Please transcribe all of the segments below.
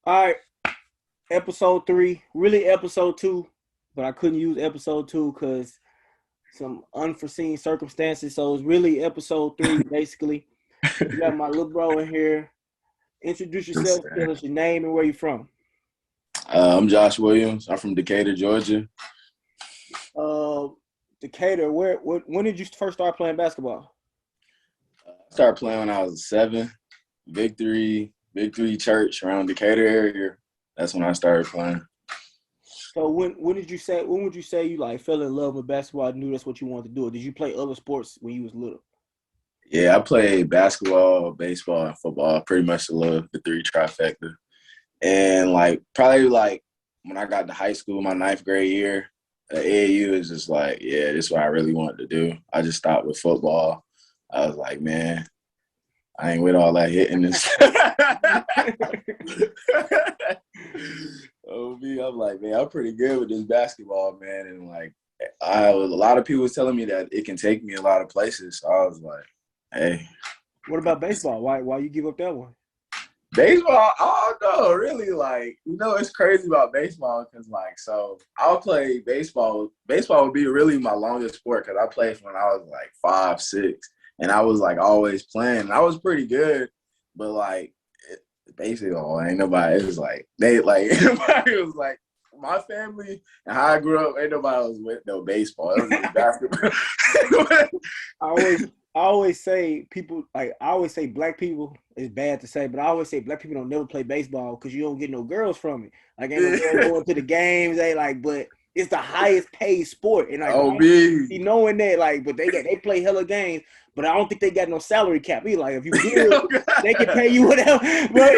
All right, episode 3, really episode 2, but I couldn't use episode 2 because some unforeseen circumstances. So it's really episode 3, basically. We got my little bro in here. Introduce Yes, yourself, tell sir. us your name and where you from. I'm Josh Williams. I'm from Decatur, Georgia. Uh, Decatur, when did you first start playing basketball? I started playing when I was 7. Victory Church around Decatur area. That's when I started playing. So when would you say you like fell in love with basketball and knew that's what you wanted to do? Or did you play other sports when you was little? Yeah, I played basketball, baseball, and football. Pretty much the three trifecta. And probably when I got to high school, my ninth grade year, AAU is just like, yeah, this is what I really wanted to do. I just stopped with football. I was like, man, I ain't with all that hitting this. Oh, me, I'm like, man, I'm pretty good with this basketball, man. And a lot of people was telling me that it can take me a lot of places. So I was like, hey, What about baseball? Why you give up that one? baseball, I don't know, really, it's crazy about baseball because, so I'll play baseball. Baseball would be really my longest sport because I played when I was like 5, 6, and I was like always playing. And I was pretty good, but baseball ain't nobody. It was like they like nobody was like my family and how I grew up. Ain't nobody was with no baseball. It was just basketball. I always I always say people like I always say black people is bad to say, but I always say black people don't never play baseball because you don't get no girls from it. Like ain't no girls going to the games, they like, but it's the highest paid sport. And like Oh, I me. see knowing that, like, but they play hella games, but I don't think they got no salary cap. Either. Like if you good, Oh, they can God. pay you whatever. But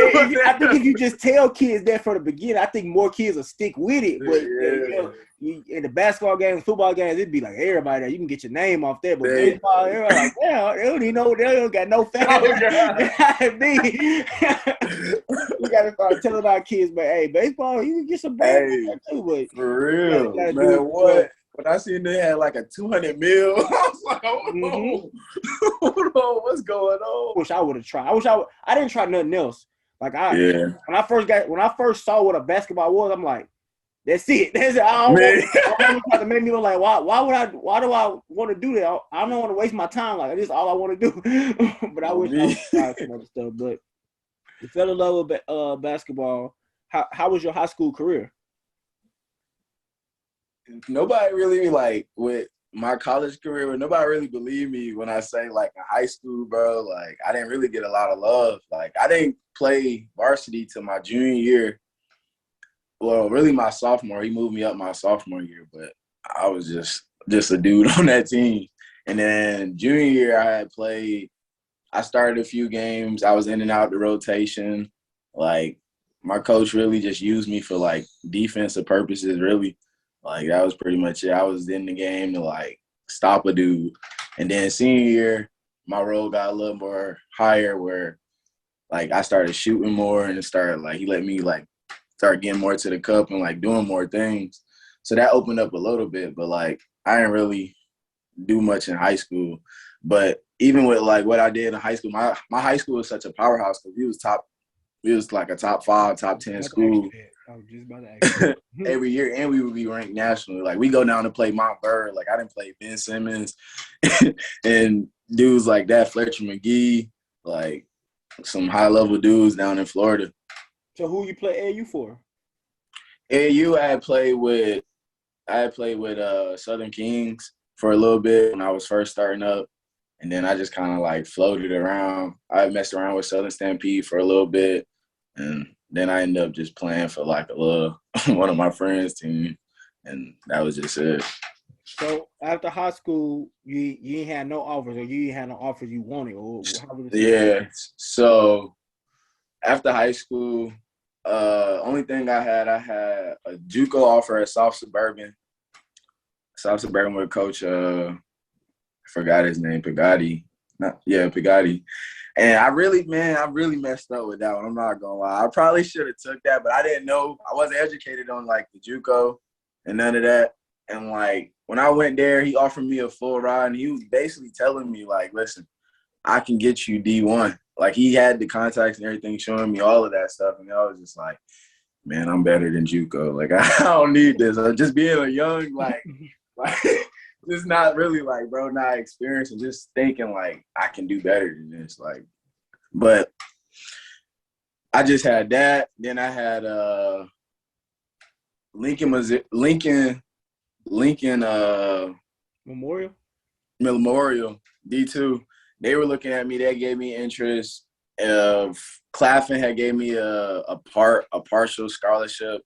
I think if you just tell kids that from the beginning, I think more kids will stick with it. But Yeah. in the basketball games, football games, it'd be like everybody there. You can get your name off there, but They, baseball, they're like, yeah, they don't even know they don't got no fans. oh, God. Me. We gotta start telling our kids, but hey, baseball, you can get some bread out Hey, there too, but for you real, gotta do man. it yourself. What? When I seen they had like a 200 mil, I was like, Mm-hmm. hold on, what's going on? Wish I would have tried. I didn't try nothing else. Like Yeah, when I first saw what a basketball was, I'm like, that's it. That's it. man. My mama tried to make me like, why do I want to do that? I don't want to waste my time. Like, this is all I want to do. But I On wish I me. would try some other stuff. But you fell in love with basketball. How was your high school career? Nobody really with my college career, but nobody really believed me when I say in high school, bro. Like I didn't really get a lot of love. Like I didn't play varsity till my junior year. Well, really my sophomore. He moved me up my sophomore year, but I was just a dude on that team. And then junior year, I had played. I started a few games. I was in and out the rotation. Like my coach really just used me for defensive purposes. Really, that was pretty much it. I was in the game to stop a dude. And then senior year, my role got a little more higher where I started shooting more and it started he let me start getting more to the cup and doing more things. So that opened up a little bit, but I didn't really do much in high school. But even with what I did in high school, my high school was such a powerhouse because we was like a top 5, top 10 About to ask school you that. I was just about to ask you that. every year, and we would be ranked nationally. Like we go down to play Mount Bird. Like I didn't play Ben Simmons and dudes like that, Fletcher McGee, like some high level dudes down in Florida. So who you play AU for? AU, I had played with Southern Kings for a little bit when I was first starting up, and then I just kind of floated around. I messed around with Southern Stampede for a little bit, and then I ended up just playing for a little one of my friends' team, and that was just it. So after high school, you ain't had no offers, or you ain't had no offers you wanted, or how was the situation? Yeah. So after high school, only thing I had a JUCO offer at South Suburban with Coach. I forgot his name, Pagati. Pagati. And I really messed up with that one. I'm not gonna lie. I probably should have took that, but I didn't know. I wasn't educated on the JUCO and none of that. And when I went there, he offered me a full ride, and he was basically telling me listen, I can get you D1. Like, he had the contacts and everything, showing me all of that stuff. And I was just like, man, I'm better than Juco. Like, I don't need this. Just being a young, like just not really, like, bro, not experienced and just thinking, like, I can do better than this. Like, but I just had that. Then I had Lincoln Memorial D2. They were looking at me. They gave me interest. Claflin had gave me a partial scholarship,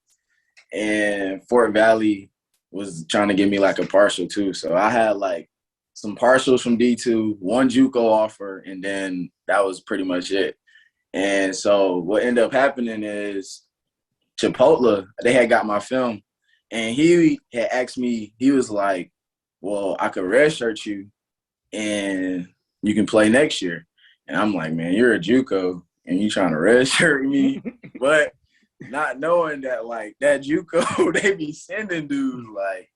and Fort Valley was trying to give me like a partial too. So I had like some partials from D2, one JUCO offer, and then that was pretty much it. And so what ended up happening is Chipotle, they had got my film, and he had asked me, he was like, well, I could redshirt you and you can play next year. And I'm like, man, you're a JUCO and you trying to redshirt me. But not knowing that, like, that JUCO, they be sending dudes, like,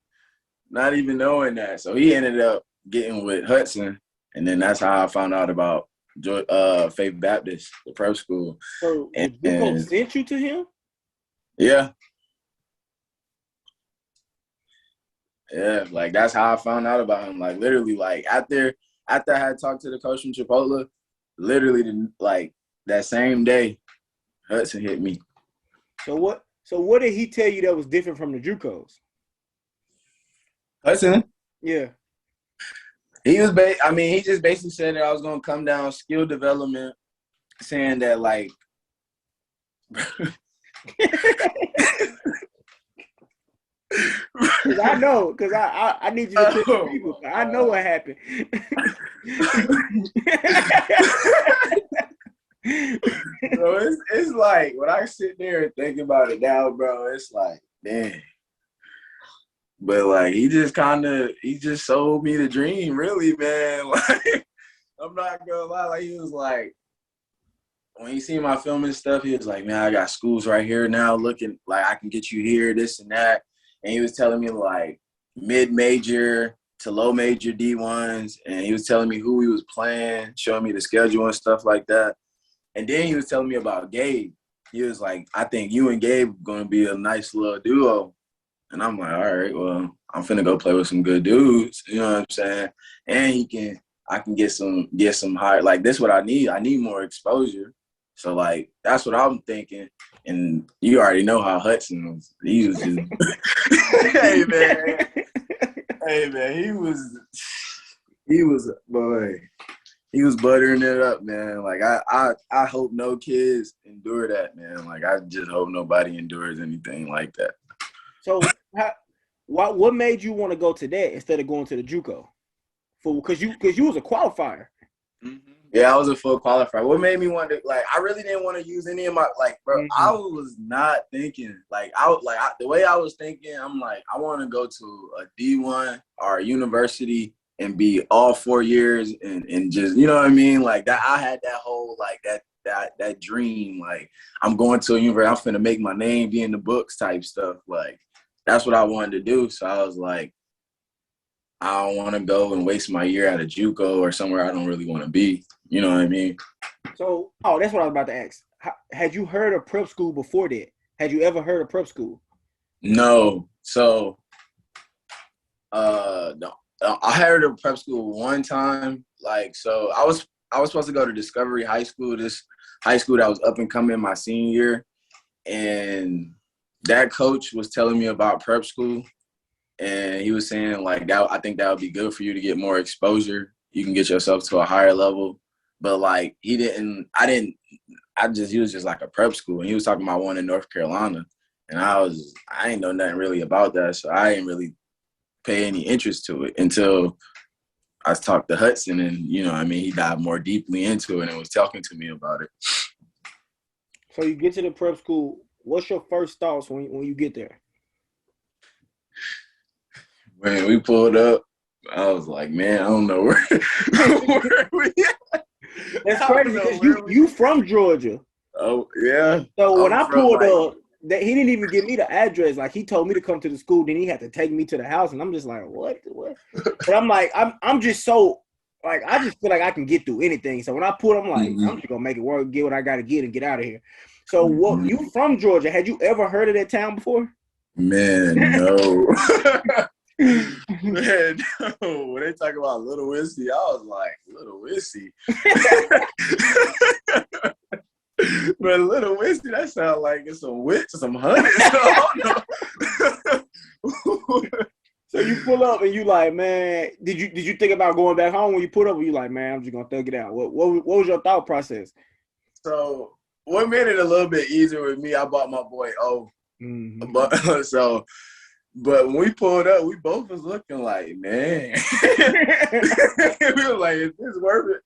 not even knowing that. So he ended up getting with Hudson, and then that's how I found out about Faith Baptist, the prep school. So JUCO sent you to him? Yeah. Yeah, like, that's how I found out about him. Like, literally, like, after I had talked to the coach from Chipotle, literally, like, that same day, Hudson hit me. So what did he tell you that was different from the JUCOs? Hudson? Yeah. He was he just basically said that I was gonna come down skill development, saying that, like, Cause I know, cause I need you to tell people. I know what happened. So it's like, when I sit there and think about it now, bro, it's like, damn. But, like, he just sold me the dream, really, man. Like, I'm not gonna lie. Like, he was like, when he seen my film and stuff, he was like, man, I got schools right here now looking like I can get you here, this and that. And he was telling me, like, mid-major to low-major D1s. And he was telling me who he was playing, showing me the schedule and stuff like that. And then he was telling me about Gabe. He was like, I think you and Gabe are going to be a nice little duo. And I'm like, all right, well, I'm finna go play with some good dudes. You know what I'm saying? And I can get some higher. Like, that's what I need. I need more exposure. So, like, that's what I'm thinking. And you already know how Hudson was. He was just, hey, man, he was buttering it up, man. Like, I hope no kids endure that, man. Like, I just hope nobody endures anything like that. So, what made you want to go to that instead of going to the JUCO? Because you was a qualifier. Mm-hmm. Yeah, I was a full qualifier. What made me want to, like, I really didn't want to use any of my, like, bro, mm-hmm. I was not thinking, like, the way I was thinking, I'm like, I want to go to a D1 or a university and be all 4 years and just, you know what I mean? Like, that, I had that whole, like, that dream, like, I'm going to a university, I'm finna make my name, be in the books type stuff. Like, that's what I wanted to do. So I was like, I don't want to go and waste my year at a JUCO or somewhere I don't really want to be. You know what I mean? So, that's what I was about to ask. Had you heard of prep school before that? Had you ever heard of prep school? No. So, no. I heard of prep school one time. Like, so I was supposed to go to Discovery High School, this high school that was up and coming my senior year. And that coach was telling me about prep school. And he was saying, like, that I think that would be good for you to get more exposure. You can get yourself to a higher level. But, like, he was just like a prep school. And he was talking about one in North Carolina. And I ain't know nothing really about that. So I didn't really pay any interest to it until I talked to Hudson. And, you know, I mean, he dived more deeply into it and was talking to me about it. So you get to the prep school. What's your first thoughts when you get there? When we pulled up, I was like, man, I don't know where we at. That's crazy because you from Georgia. Oh, yeah. So when I pulled up, he didn't even give me the address. Like, he told me to come to the school, then he had to take me to the house, and I'm just like, what? But I'm like, I'm just so like I just feel like I can get through anything. So when I pull, I'm like, Mm-hmm. I'm just gonna make it work, get what I gotta get, and get out of here. So what? Mm-hmm. You from Georgia? Had you ever heard of that town before? Man, no. Man, no. When they talk about Little Whiskey, I was like, Little Whiskey. But Little Whiskey, that sounds like it's some wit, some honey. So you pull up and you like, man, did you think about going back home when you put up? Or you like, man, I'm just gonna thug it out. What was your thought process? So what made it a little bit easier with me, I bought my boy O. Mm-hmm. But when we pulled up, we both was looking like, man. We were like, is this worth it?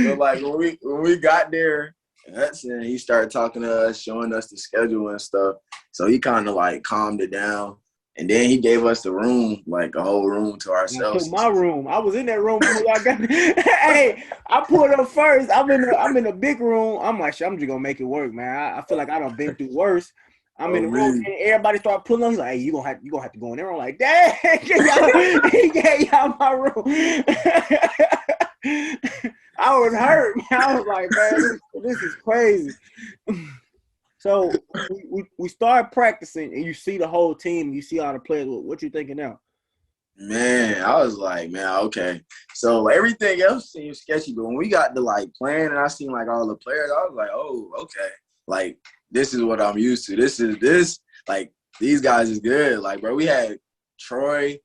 But like when we got there, that's when he started talking to us, showing us the schedule and stuff. So he kind of like calmed it down. And then he gave us the room, like a whole room to ourselves. To my room. I was in that room before y'all got. Hey, I pulled up first. I'm in a big room. I'm like, shit, I'm just gonna make it work, man. I feel like I done been through worse. I'm in the room and everybody start pulling up. He's like, hey, you gonna have to go in there. I'm like, dang, he gave y'all my room. I was hurt, man. I was like, man, this is crazy. So we start practicing, and you see the whole team. You see all the players. What you thinking now? Man, I was like, man, okay. So everything else seemed sketchy, but when we got to like playing, and I seen like all the players, I was like, oh, okay. Like this is what I'm used to. This like these guys is good. Like, bro, we had Troy,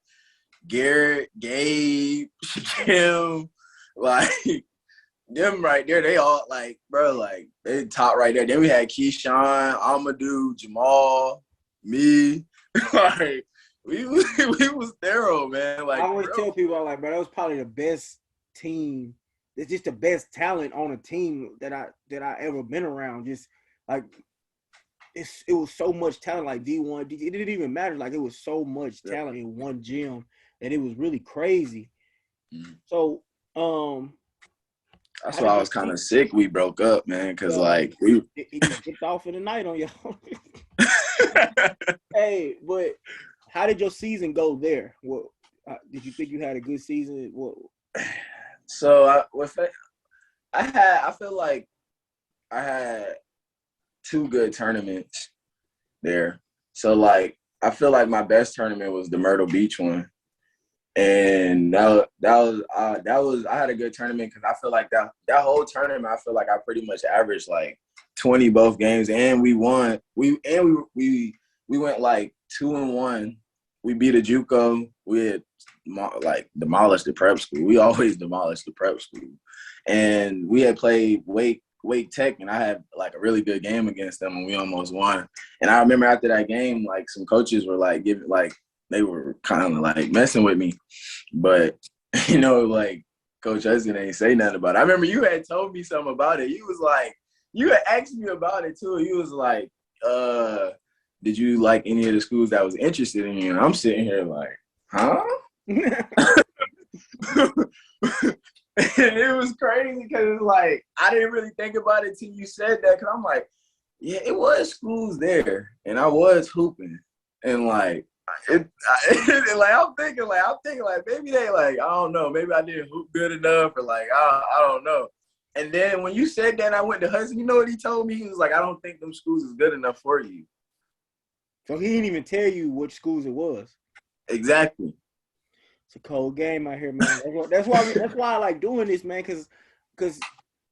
Garrett, Gabe, Kim, like. Them right there, they all like, bro, like they top right there. Then we had Keyshawn, Amadou, Jamal, me. Like we was thorough, man. Like I always tell people, I'm like, bro, that was probably the best team. It's just the best talent on a team that I ever been around. Just like it was so much talent, like D1, it didn't even matter. Like it was so much talent in one gym that it was really crazy. Mm-hmm. So that's why I was kind of sick. We broke up, man, because like it just kicked off in the night on y'all. Hey, but how did your season go there? What did you think you had a good season? What? So I feel like I had 2 good tournaments there. So like I feel like my best tournament was the Myrtle Beach one. And that was I had a good tournament because I feel like that whole tournament I feel like I pretty much averaged like 20 both games, and we won. We went like 2-1. We beat a Juco. We had like demolished the prep school. We always demolish the prep school, and we had played Wake Tech, and I had like a really good game against them, and we almost won. And I remember after that game, like some coaches were like giving like. They were kind of like messing with me, but you know, like Coach Hudson ain't say nothing about it. I remember you had told me something about it. You was like, you had asked me about it too. You was like, did you like any of the schools that was interested in you? And I'm sitting here like, huh? And it was crazy because it's like, I didn't really think about it till you said that. Cause I'm like, yeah, it was schools there and I was hooping and like, I'm thinking like maybe they like I don't know, maybe I didn't hoop good enough or like I don't know. And then when you said that, I went to Hudson. You know what he told me? He was like, I don't think them schools is good enough for you. So he didn't even tell you which schools it was. Exactly. It's a cold game out here, man. That's why I like doing this, man. Because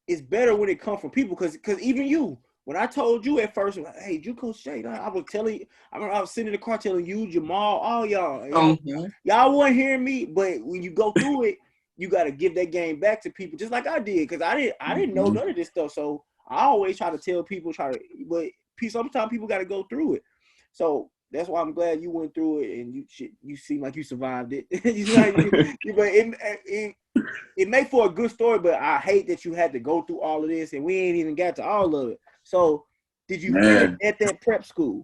it's better when it comes from people. Because even you. When I told you at first, like, hey, Juco Shade, I was telling you, I remember I was sitting in the car telling you, Jamal, all y'all. Y'all wasn't hearing me, but when you go through it, you got to give that game back to people, just like I did, because I didn't know none of this stuff. So I always try to tell people, but sometimes people got to go through it. So that's why I'm glad you went through it, and you seem like you survived it. But it made for a good story, but I hate that you had to go through all of this, and we ain't even got to all of it. So, did you finish at that prep school?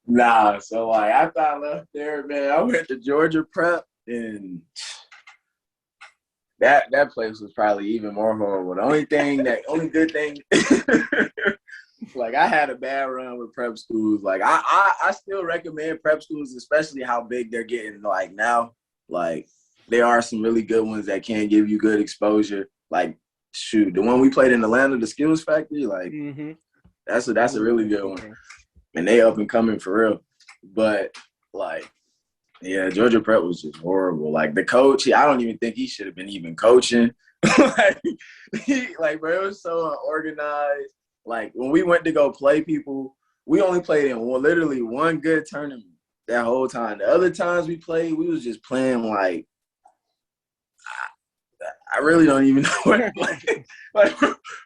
Nah. So, like, after I left there, man, I went to Georgia Prep, and that place was probably even more horrible. The only good thing, like, I had a bad run with prep schools. Like, I still recommend prep schools, especially how big they're getting, like, now. Like, there are some really good ones that can give you good exposure. Like, shoot, the one we played in Atlanta, the Skills Factory, like that's a really good one, and they up and coming for real. But like, yeah, Georgia Prep was just horrible. Like the coach, I don't even think he should have been even coaching. Like, bro, it was so unorganized. Like when we went to go play people, we only played in literally one good tournament that whole time. The other times we played, we was just playing like I really don't even know what like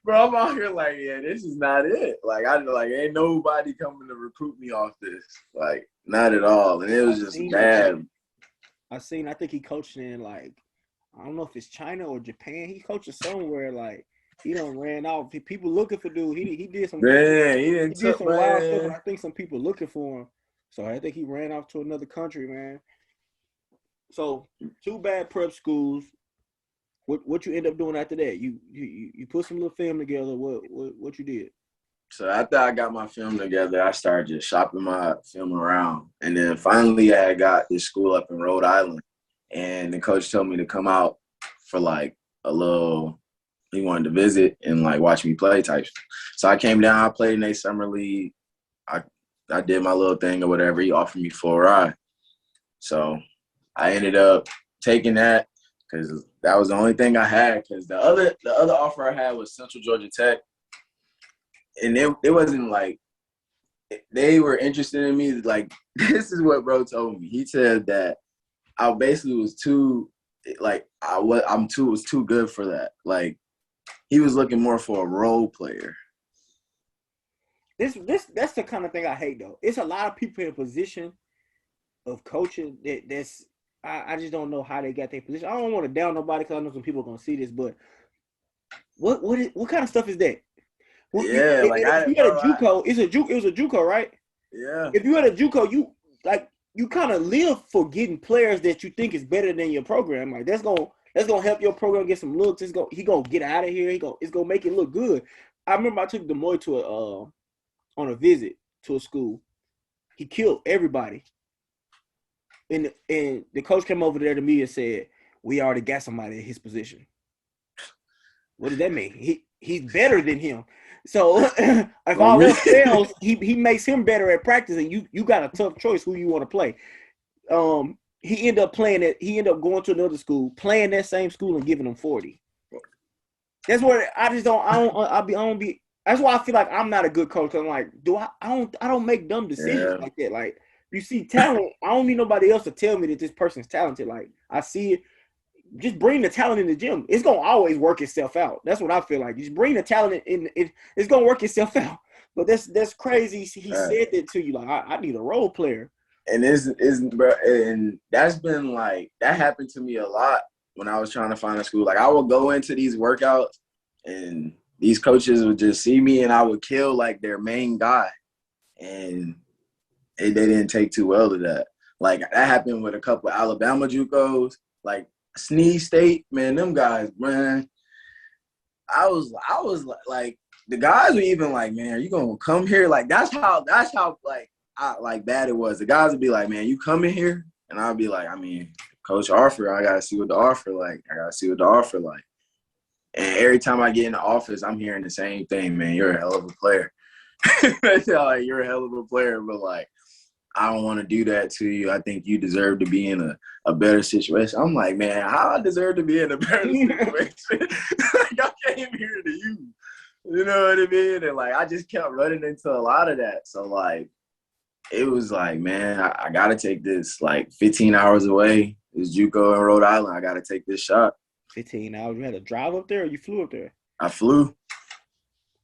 bro, I'm out here like, yeah, this is not it. Like ain't nobody coming to recruit me off this. Like, not at all. And it was just bad. I think he coached in like, I don't know if it's China or Japan. He coaches somewhere like he done ran off. People looking for dude. He did some wild stuff, and I think some people looking for him. So I think he ran off to another country, man. So 2 bad prep schools. What you end up doing after that? You put some little film together. What you did? So after I got my film together, I started just shopping my film around. And then finally I got this school up in Rhode Island. And the coach told me to come out for like a little, he wanted to visit and like watch me play type. So I came down, I played in a summer league. I did my little thing or whatever. He offered me full ride. So I ended up taking that because that was the only thing I had. Because the other offer I had was Central Georgia Tech. And it wasn't like they were interested in me. Like, this is what bro told me. He said that I basically was too, like, was too good for that. Like, he was looking more for a role player. That's the kind of thing I hate though. It's a lot of people in a position of coaching that's I just don't know how they got their position. I don't want to down nobody because I know some people are gonna see this, but what kind of stuff is that? Well, yeah, if you had a JUCO, it was a JUCO, right? Yeah. If you had a JUCO, you kind of live for getting players that you think is better than your program. Like that's gonna help your program get some looks. He gonna get out of here. It's gonna make it look good. I remember I took Demoy to on a visit to a school. He killed everybody, and the coach came over there to me and said, "We already got somebody in his position." What does that mean? He's better than him. So if all else fails, he makes him better at practice, and you got a tough choice who you want to play. He ended up playing it. He ended up going to another school, playing that same school, and giving them 40. That's what I just don't. I don't be. That's why I feel like I'm not a good coach. I'm like, I don't make dumb decisions like that. Like you see talent, I don't need nobody else to tell me that this person's talented. Like I see it. Just bring the talent in the gym. It's gonna always work itself out. That's what I feel like. Just bring the talent in. It's gonna work itself out. But that's crazy. He said that to you. Like I need a role player. And bro, and that's been like that happened to me a lot when I was trying to find a school. Like I would go into these workouts and these coaches would just see me and I would kill like their main guy, and they didn't take too well to that. Like that happened with a couple of Alabama JUCOs, like Sneeze State, man, them guys, man. I was like the guys were even like, man, are you gonna come here? Like that's how like bad it was. The guys would be like, man, you coming here? And I'd be like, I mean, coach offer, I gotta see what the offer like. And every time I get in the office, I'm hearing the same thing, man. You're a hell of a player. Like, you're a hell of a player, but like, I don't want to do that to you. I think you deserve to be in a better situation. I'm like, man, how I deserve to be in a better situation? Like, I came here to you. You know what I mean? And like, I just kept running into a lot of that. So like, it was like, man, I got to take this. Like 15 hours away is JUCO in Rhode Island. I got to take this shot. 15 hours. You had to drive up there or you flew up there? I flew.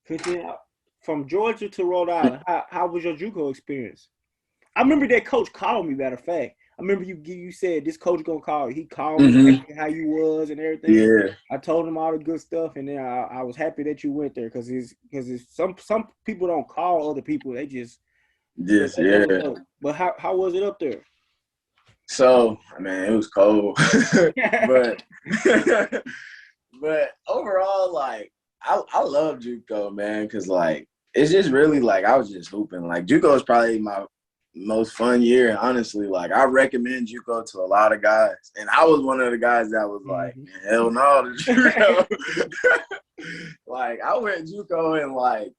15 hours. From Georgia to Rhode Island. How was your JUCO experience? I remember that coach called me, matter of fact. I remember you said this coach gonna call you. He called me how you was and everything. Yeah. I told him all the good stuff, and then I was happy that you went there because some people don't call other people. They just yeah. But how was it up there? So, man, it was cold. but overall, like, I love JUCO, man, because, like, it's just really, like, I was just hooping. Like, JUCO is probably most fun year, honestly. Like, I recommend Juco to a lot of guys. And I was one of the guys that was like, man, hell no to Juco. Like, I went Juco and, like,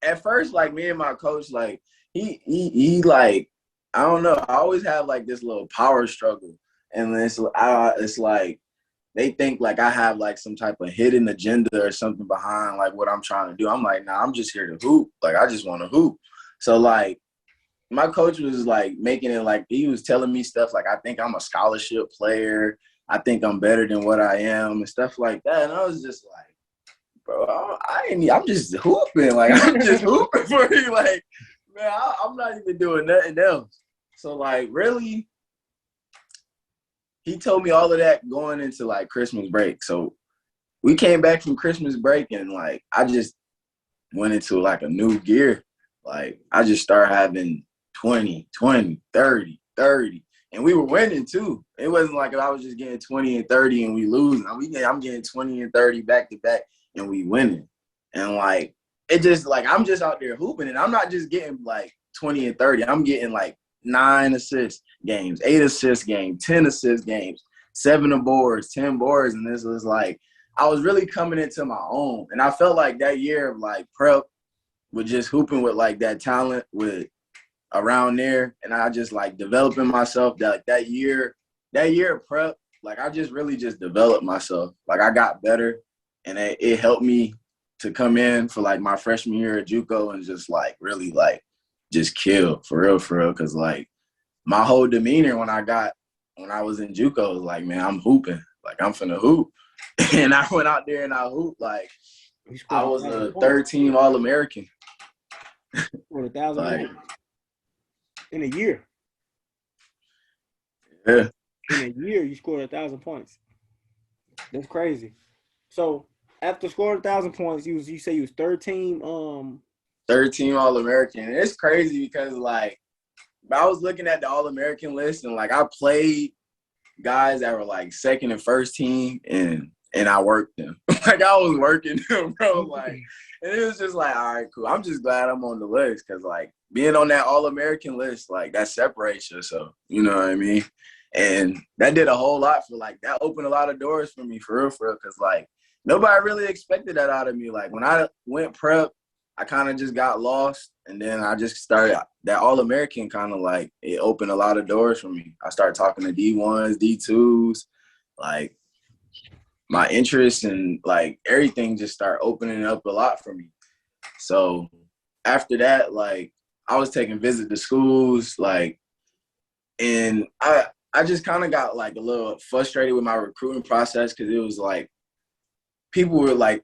at first, like, me and my coach, like, he like, I don't know. I always have, like, this little power struggle. And it's like, they think, like, I have, like, some type of hidden agenda or something behind, like, what I'm trying to do. I'm like, nah, I'm just here to hoop. Like, I just want to hoop. So, like, my coach was, like, making it, like, he was telling me stuff like, I think I'm a scholarship player. I think I'm better than what I am and stuff like that. And I was just like, bro, I'm just hooping. Like, I'm just hooping for you. Like, man, I'm not even doing nothing else. So, like, really, he told me all of that going into, like, Christmas break. So we came back from Christmas break and, like, I just went into, like, a new gear. Like, I just started having 20, 30. And we were winning, too. It wasn't like I was just getting 20 and 30 and we losing. I'm getting 20 and 30 back to back and we winning. And, like, it just, like, I'm just out there hooping. And I'm not just getting, like, 20 and 30. I'm getting, like, 9 assist games, 8 assist games, 10 assist games, 7 boards, 10 boards. And this was, like, I was really coming into my own. And I felt like that year of, like, prep with just hooping with, like, that talent with around there, and I just, like, developing myself. That year of prep, like, I just really just developed myself. Like, I got better, and it helped me to come in for, like, my freshman year at Juco and just, like, really, like, just kill for real, because, like, my whole demeanor when I was in Juco was like, man, I'm hooping. Like, I'm finna hoop. And I went out there and I hooped. Like, I was a third-team All-American. For 1,000 points in a year. Yeah. In a year, you scored 1,000 points. That's crazy. So after scoring 1,000 points, you say you was third team All-American. And it's crazy because, like, I was looking at the All-American list and, like, I played guys that were, like, second and first team and I worked them. Like, I was working them, bro. Like, and it was just like, all right, cool. I'm just glad I'm on the list because, like, being on that All-American list, like, that separates you. So, you know what I mean? And that did a whole lot for, like, that opened a lot of doors for me, for real, because, like, nobody really expected that out of me. Like, when I went prep, I kind of just got lost. And then I just started that All-American kind of, like, it opened a lot of doors for me. I started talking to D1s, D2s, like, my interests and, like, everything just started opening up a lot for me. So after that, like, I was taking visits to schools, like, and I just kind of got, like, a little frustrated with my recruiting process because it was, like, people were, like,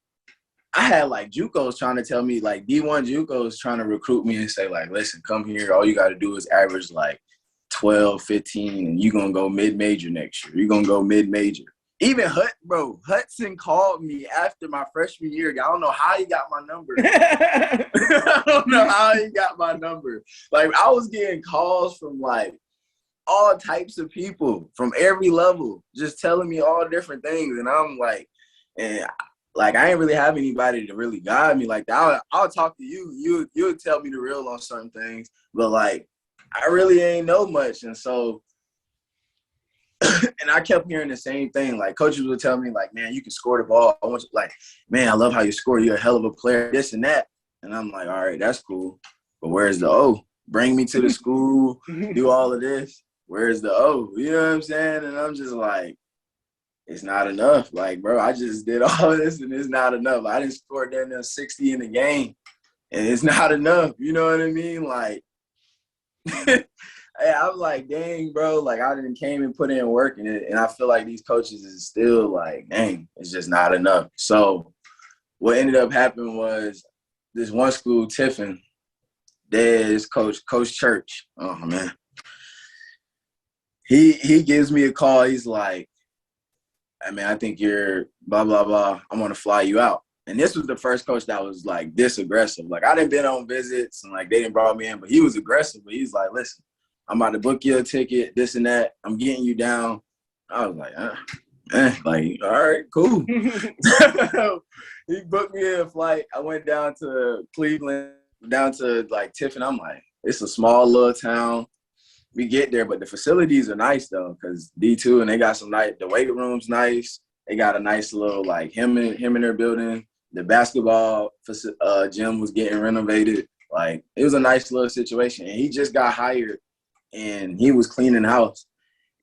I had, like, JUCOs trying to tell me, like, D1 JUCOs trying to recruit me and say, like, listen, come here. All you got to do is average, like, 12, 15, and you're going to go mid-major next year. You're going to go mid-major. Even Hudson called me after my freshman year. I don't know how he got my number. I don't know how he got my number. Like, I was getting calls from, like, all types of people from every level, just telling me all different things. And I'm like, and, like, I ain't really have anybody to really guide me like that. I'll talk to you. You'll tell me the real on certain things. But, like, I really ain't know much. And so, and I kept hearing the same thing. Like, coaches would tell me, like, man, you can score the ball. I want you, like, man, I love how you score. You're a hell of a player, this and that. And I'm like, all right, that's cool. But where's the O? Bring me to the school, do all of this. Where's the O? You know what I'm saying? And I'm just like, it's not enough. Like, bro, I just did all of this and it's not enough. I didn't score down there 60 in the game and it's not enough. You know what I mean? Like, I was like, dang, bro, like, I didn't came and put in work in it. And I feel like these coaches is still like, dang, it's just not enough. So what ended up happening was this one school, Tiffin, there's Coach Church. Oh, man. He gives me a call. He's like, I mean, I think you're blah, blah, blah. I'm going to fly you out. And this was the first coach that was, like, this aggressive. Like, I didn't been on visits and, like, they didn't brought me in, but he was aggressive. But he's like, listen, I'm about to book you a ticket, this and that. I'm getting you down. I was like, like, all right, cool. He booked me a flight. I went down to Cleveland, down to, like, Tiffin. I'm like, It's a small little town. We get there, but the facilities are nice though, because D2 and they got some nice. The weight room's nice. They got a nice little like him in their building. The basketball gym was getting renovated. Like it was a nice little situation. And he just got hired, and he was cleaning the house.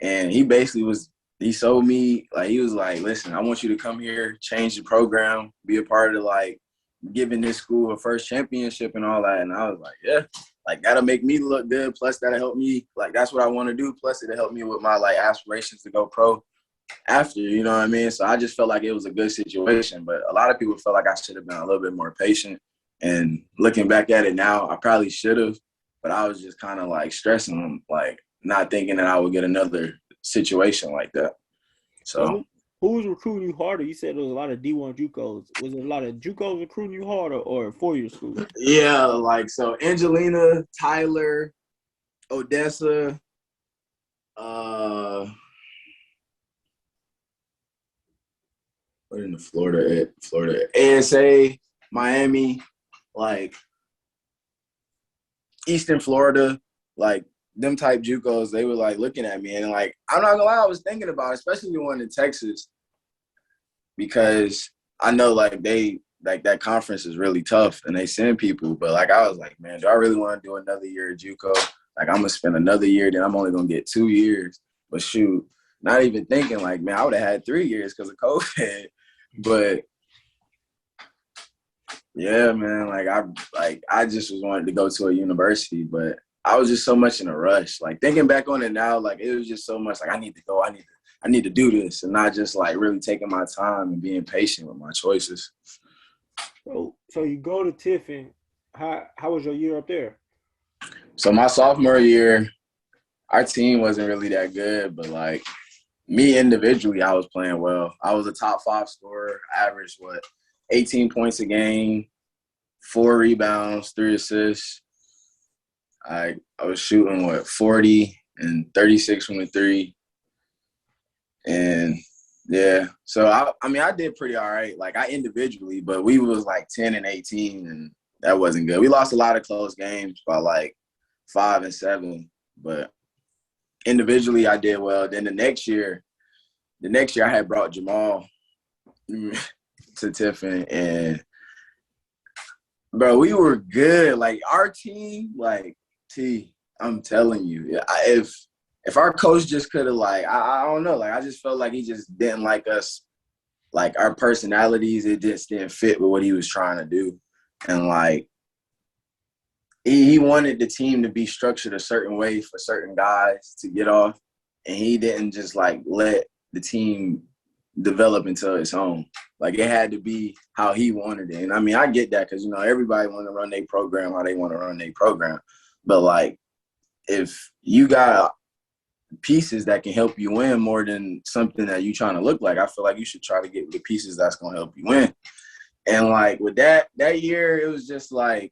And he basically he sold me, like, he was like, listen, I want you to come here, change the program, be a part of, like, giving this school a first championship and all that. And I was like, yeah, like, that'll make me look good. Plus, that'll help me. Like, that's what I want to do. Plus, it'll help me with my, like, aspirations to go pro after, you know what I mean? So I just felt like it was a good situation. But a lot of people felt like I should have been a little bit more patient. And looking back at it now, I probably should have. But I was just kind of, like, stressing them, like, not thinking that I would get another situation like that. So who was recruiting you harder? You said there was a lot of D1 JUCOs. Was it a lot of JUCOs recruiting you harder or four-year school? Yeah, like, so Angelina, Tyler, Odessa, what in the Florida, ASA, Miami, like Eastern Florida, like them type JUCOs, they were like looking at me, and like, I'm not gonna lie, I was thinking about it, especially the one in Texas, because I know like that conference is really tough and they send people, but like I was like, man, do I really want to do another year at JUCO? Like I'm gonna spend another year, then I'm only gonna get 2 years. But shoot, not even thinking like, man, I would have had 3 years because of COVID. But yeah, man, I just was wanting to go to a university, but I was just so much in a rush. Like thinking back on it now, like it was just so much like I need to go, I need to do this, and not just like really taking my time and being patient with my choices. So you go to Tiffin. How was your year up there? So my sophomore year, our team wasn't really that good, but like me individually, I was playing well. I was a top 5 scorer, averaged 18 points a game, 4 rebounds, 3 assists. I was shooting 40 and 36 from the 3. And yeah, so I mean I did pretty all right, like I individually, but we was like 10 and 18, and that wasn't good. We lost a lot of close games by like 5 and 7, but individually I did well. Then the next year I had brought Jamal to Tiffin, and bro, we were good. Like our team, like I'm telling you, if our coach just could have, like, I don't know, like I just felt like he just didn't like us, like our personalities, it just didn't fit with what he was trying to do. And like he wanted the team to be structured a certain way for certain guys to get off, and he didn't just like let the team develop into its own. Like it had to be how he wanted it. And I mean, I get that because, you know, everybody want to run their program how they want to run their program. But like if you got pieces that can help you win more than something that you trying to look like, I feel like you should try to get the pieces that's going to help you win. And like with that year, it was just like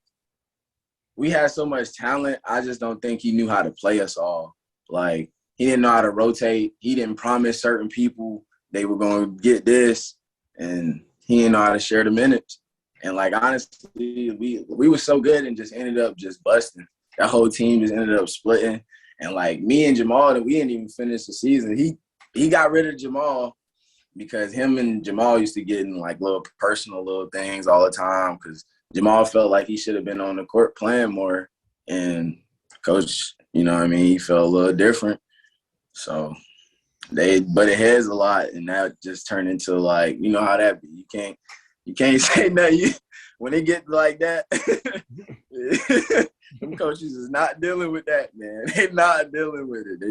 we had so much talent. I just don't think he knew how to play us all. Like he didn't know how to rotate. He didn't promise certain people they were going to get this, and he didn't know how to share the minutes. And like honestly, we were so good and just ended up just busting. That whole team just ended up splitting. And like me and Jamal, we didn't even finish the season. He got rid of Jamal because him and Jamal used to get in like little personal little things all the time because Jamal felt like he should have been on the court playing more. And coach, you know what I mean, he felt a little different. So they butted heads a lot, and that just turned into like, you know how that be. You can't say nothing. When they get like that, them coaches is not dealing with that, man. They're not dealing with it.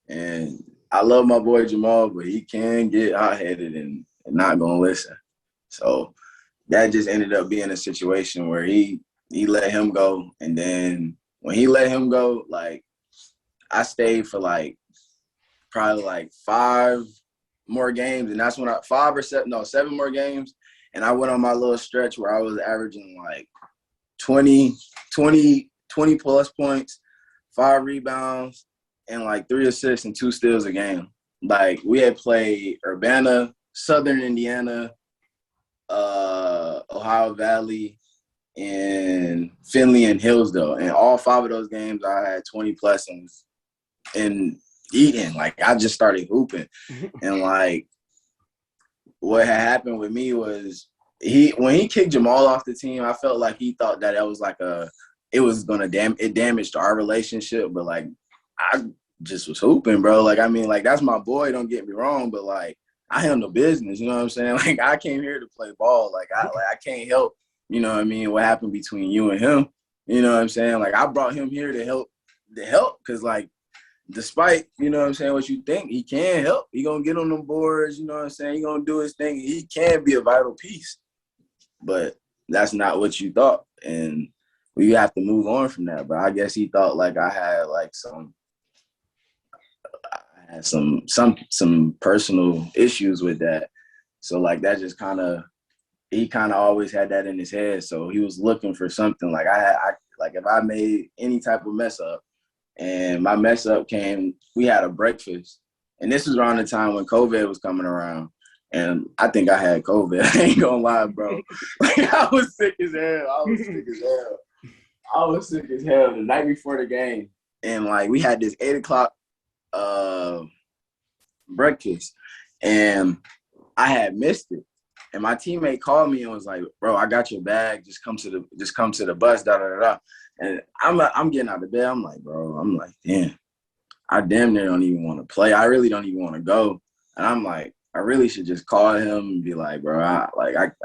And I love my boy Jamal, but he can get hot-headed and not going to listen. So that just ended up being a situation where he let him go. And then when he let him go, like, I stayed for, like, probably, like, 5 more games. And that's when 7 more games. And I went on my little stretch where I was averaging, like, 20 plus points, 5 rebounds, and like 3 assists and 2 steals a game. Like we had played Urbana, Southern Indiana, Ohio Valley, and Finley and Hillsdale. And all 5 of those games, I had 20 plus and eating. Like, I just started hooping. And, like, what had happened with me was when he kicked Jamal off the team, I felt like he thought that was like it was going to it damaged our relationship. But, like, I just was hooping, bro. Like, I mean, like, that's my boy, don't get me wrong. But, like, I handle business, you know what I'm saying? Like, I came here to play ball. Like, I can't help, you know what I mean, what happened between you and him. You know what I'm saying? Like, I brought him here to help because, like, despite, you know what I'm saying, what you think, he can help. He going to get on them boards, you know what I'm saying? He going to do his thing. He can be a vital piece. But that's not what you thought. And we have to move on from that. But I guess he thought, like, I had, like, some personal issues with that. So, like, that just he kind of always had that in his head. So he was looking for something. Like, like, if I made any type of mess up, and my mess up came, we had a breakfast. And this was around the time when COVID was coming around. And I think I had COVID. I ain't gonna lie, bro. Like, I was sick as hell. I was sick as hell the night before the game. And, like, we had this 8 o'clock breakfast. And I had missed it. And my teammate called me and was like, bro, I got your bag. Just come to the bus, da-da-da-da. And I'm getting out of bed. I'm like, damn, I damn near don't even want to play. I really don't even want to go. And I'm like, I really should just call him and be like, bro, I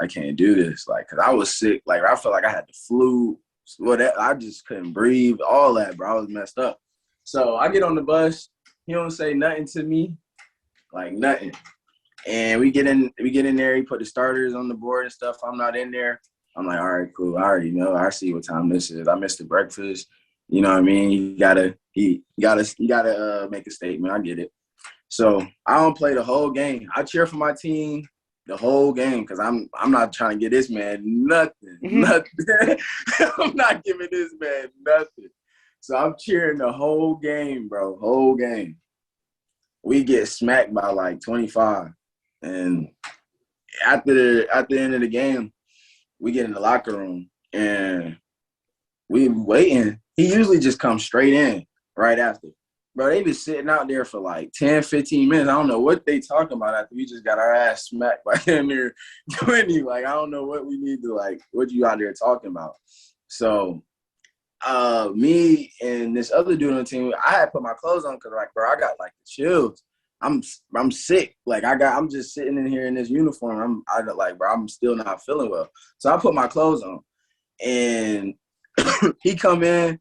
can't do this. Like, because I was sick. Like, I felt like I had the flu. I just couldn't breathe. All that, bro. I was messed up. So I get on the bus. He don't say nothing to me. Like, nothing. And we get in there. He put the starters on the board and stuff. I'm not in there. I'm like, all right, cool. I already know. I see what time this is. I missed the breakfast. You know what I mean? You gotta make a statement. I get it. So I don't play the whole game. I cheer for my team the whole game because I'm not trying to get this man nothing. I'm not giving this man nothing. So I'm cheering the whole game, bro. Whole game. We get smacked by like 25. And at the end of the game, we get in the locker room and we waiting. He usually just comes straight in right after. Bro, they been sitting out there for like 10, 15 minutes. I don't know what they talking about after we just got our ass smacked by him there 20. Like, I don't know what we need to, like, what you out there talking about. So me and this other dude on the team, I had put my clothes on because, like, bro, I got like the chills. I'm sick. Like, I'm just sitting in here in this uniform. I'm still not feeling well. So I put my clothes on, and he come in.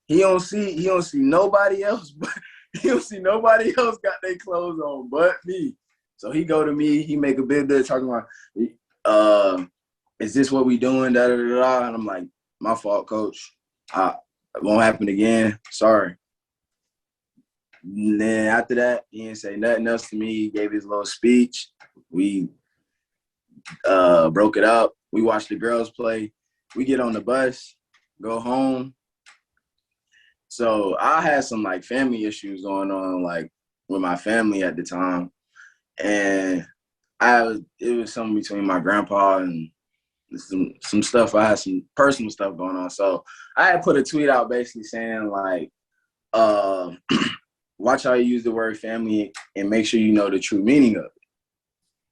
He don't see nobody else, but he don't see nobody else got their clothes on but me. So he go to me. He make a big bit talking about, is this what we doing? Da da da da. And I'm like, my fault, coach. It won't happen again. Sorry. And then after that, he didn't say nothing else to me. He gave his little speech. We broke it up. We watched the girls play. We get on the bus, go home. So I had some, like, family issues going on, like, with my family at the time. And it was something between my grandpa and some stuff. I had some personal stuff going on. So I had put a tweet out basically saying, like, watch how you use the word family and make sure you know the true meaning of it.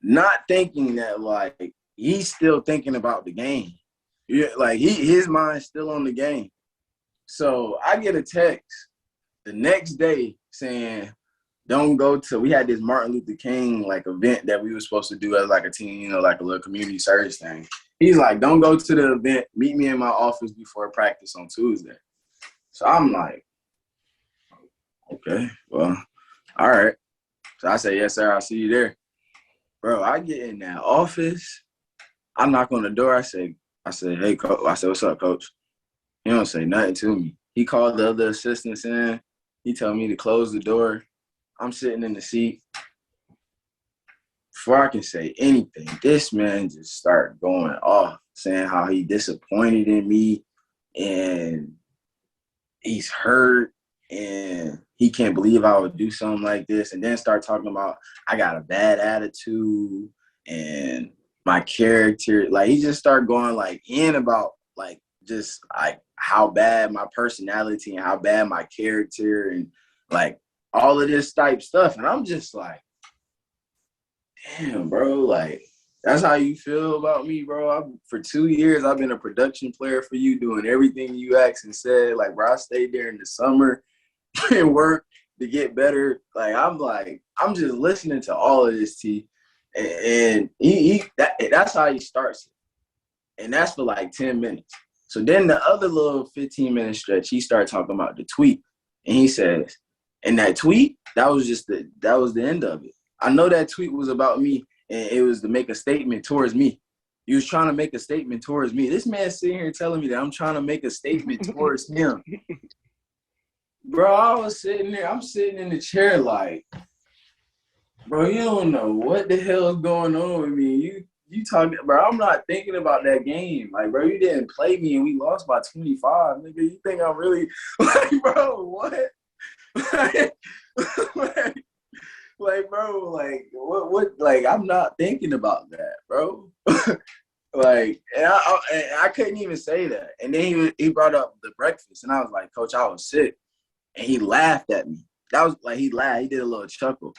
Not thinking that, like, he's still thinking about the game. Yeah, like, his mind's still on the game. So I get a text the next day saying, don't go to, we had this Martin Luther King, like, event that we were supposed to do as, like, a team, you know, like a little community service thing. He's like, don't go to the event. Meet me in my office before practice on Tuesday. So I'm like, okay, well, all right. So I say, yes, sir, I'll see you there. Bro, I get in that office. I knock on the door. I say, hey, coach. I said, what's up, coach? He don't say nothing to me. He called the other assistants in. He told me to close the door. I'm sitting in the seat. Before I can say anything, this man just started going off, saying how he disappointed in me and he's hurt and he can't believe I would do something like this, and then start talking about I got a bad attitude and my character. Like, he just started going, like, in about like just like how bad my personality and how bad my character and like all of this type stuff. And I'm just like, damn, bro, like that's how you feel about me, bro. For 2 years, I've been a production player for you, doing everything you asked and said. Like, bro, I stayed there in the summer and work to get better. I'm just listening to all of this, T. And that's how he starts it. And that's for like 10 minutes. So then the other little 15-minute stretch, he started talking about the tweet. And he says, and that tweet, that was the end of it. I know that tweet was about me, and it was to make a statement towards me. He was trying to make a statement towards me. This man's sitting here telling me that I'm trying to make a statement towards him. Bro, I'm sitting in the chair like, bro, you don't know what the hell is going on with me. You talking, bro, I'm not thinking about that game. Like, bro, you didn't play me and we lost by 25. Nigga, you think I'm really, like, bro, what? like, bro, like, what, like, I'm not thinking about that, bro. Like, and I couldn't even say that. And then he brought up the breakfast, and I was like, Coach, I was sick. And he laughed at me. That was like, he laughed. He did a little chuckle.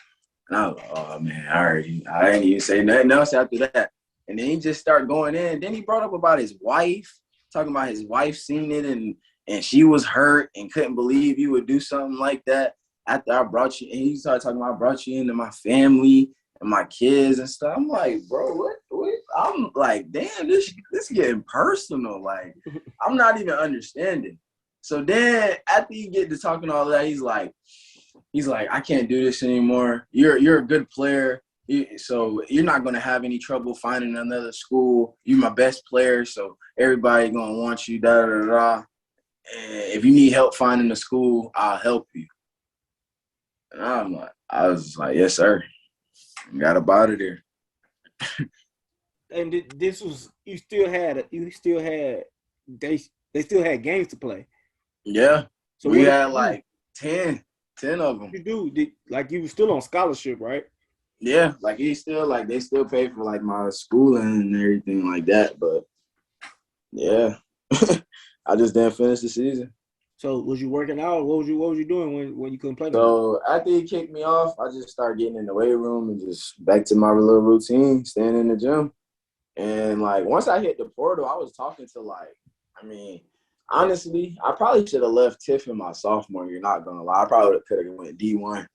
And I was like, oh, man, I didn't even say nothing else after that. And then he just started going in. Then he brought up about his wife, talking about his wife seen it, and she was hurt and couldn't believe you would do something like that after I brought you. And he started talking about I brought you into my family and my kids and stuff. I'm like, bro, what? I'm like, damn, this getting personal. Like, I'm not even understanding. So then after you get to talking all that, he's like, I can't do this anymore. You're a good player. So you're not going to have any trouble finding another school. You're my best player, so everybody going to want you, da-da-da-da. And if you need help finding a school, I'll help you. And I was like, yes, sir. Got up out of there. And this was, they still had games to play. Yeah. So we had like 10 of them. You do, like you were still on scholarship, right? Yeah, like they still pay for like my schooling and everything like that. But yeah, I just didn't finish the season. So was you working out? What was you doing when you couldn't play? So after he kicked me off, I just started getting in the weight room and just back to my little routine, staying in the gym. And like once I hit the portal, I was talking to honestly, I probably should have left Tiffin my sophomore year, not gonna lie. I probably could have went D1.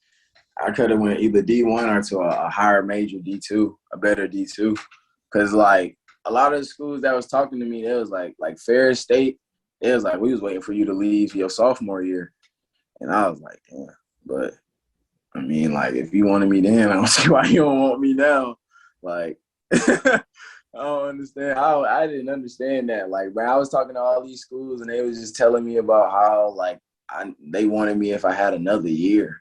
I could have went either D1 or to a higher major D2, a better D2. Because, like, a lot of the schools that was talking to me, it was like Ferris State, it was like, we was waiting for you to leave your sophomore year. And I was like, damn. But, I mean, like, if you wanted me then, I don't see why you don't want me now. Like, I don't understand. I didn't understand that. Like, but I was talking to all these schools, and they was just telling me about how, like, they wanted me if I had another year.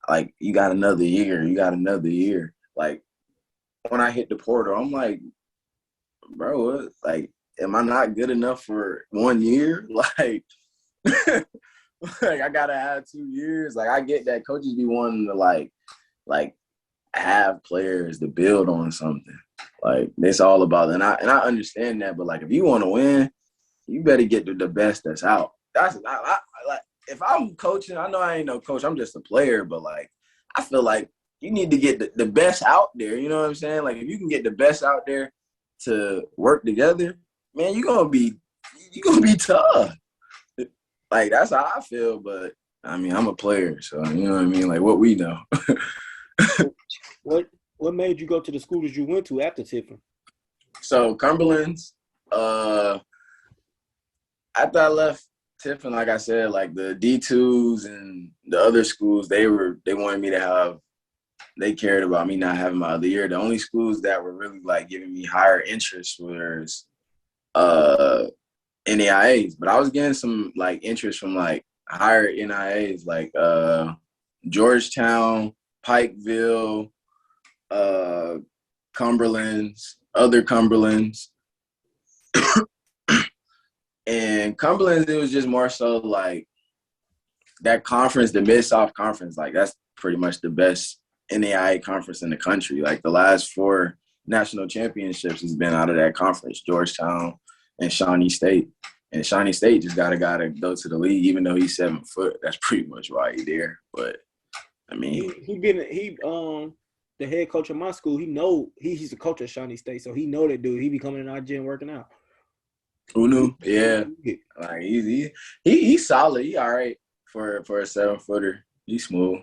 Like, you got another year. Like, when I hit the portal, I'm like, bro, what? Like, am I not good enough for 1 year? Like, like I got to have 2 years. Like, I get that coaches be wanting to, like have players to build on something. Like, it's all about it. And I understand that. But, like, if you want to win, you better get the best that's out. Like, if I'm coaching, I know I ain't no coach. I'm just a player. But, like, I feel like you need to get the best out there. You know what I'm saying? Like, if you can get the best out there to work together, man, you're gonna be tough. Like, that's how I feel. But, I mean, I'm a player. So, you know what I mean? Like, what we know. What made you go to the schools you went to after Tiffin? So, Cumberland's, after I left Tiffin, like I said, like the D2s and the other schools, they wanted me to have, they cared about me not having my other year. The only schools that were really like giving me higher interest was NAIAs. But I was getting some like interest from like higher NAIAs like Georgetown, Pikeville, Cumberland's, other Cumberland's. And Cumberland's, it was just more so like that conference, the Mid-South Conference, like that's pretty much the best NAIA conference in the country. Like the last 4 national championships has been out of that conference, Georgetown, and Shawnee State. And Shawnee State just got a guy to go to the league, even though he's 7 foot. That's pretty much why he's there. But I mean, the head coach of my school. He's the coach at Shawnee State, so he know that dude. He be coming in our gym working out. Who knew? Yeah, like he's solid. He all right for a 7-footer. He's smooth.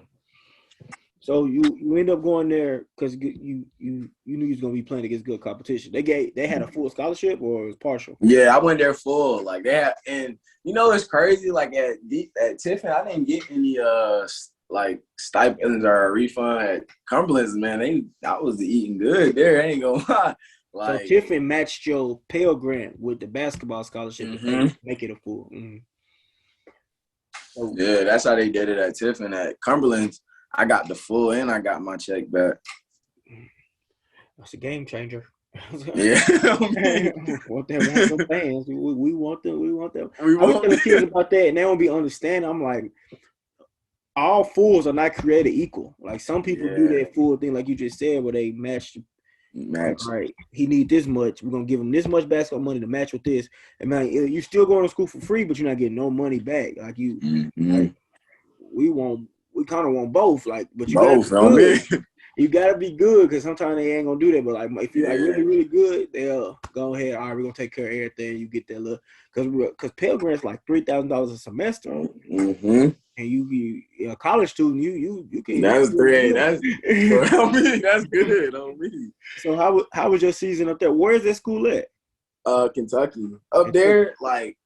So you end up going there because you knew you was gonna be playing against good competition. They had a full scholarship or it was partial? Yeah, I went there full. Like they had, and it's crazy. Like at Tiffin, I didn't get any like stipends or a refund. At Cumberland's, man, I was eating good there. I ain't gonna lie. Like, so Tiffin matched your Pell Grant with the basketball scholarship to make it a full. Mm-hmm. So, yeah, that's how they did it at Tiffin. At Cumberland's, I got the full and I got my check back. That's a game changer. Yeah. want them fans. We want them. I was telling kids about that, and they don't be understanding. I'm like, all fools are not created equal. Like some people do that full thing, like you just said, where they match. Right. He need this much. We're gonna give him this much basketball money to match with this. And man, you're still going to school for free, but you're not getting no money back. Like you, like, we kind of want both. Like, but you both. You gotta be good because sometimes they ain't gonna do that. But like, if you're like really, really good, they'll go ahead. All right, we're gonna take care of everything. You get that little because Pell Grant's like $3,000 a semester, and you be a college student. You can. That's great. That's that's good on me. So how was your season up there? Where's that school at? Kentucky. Up there, like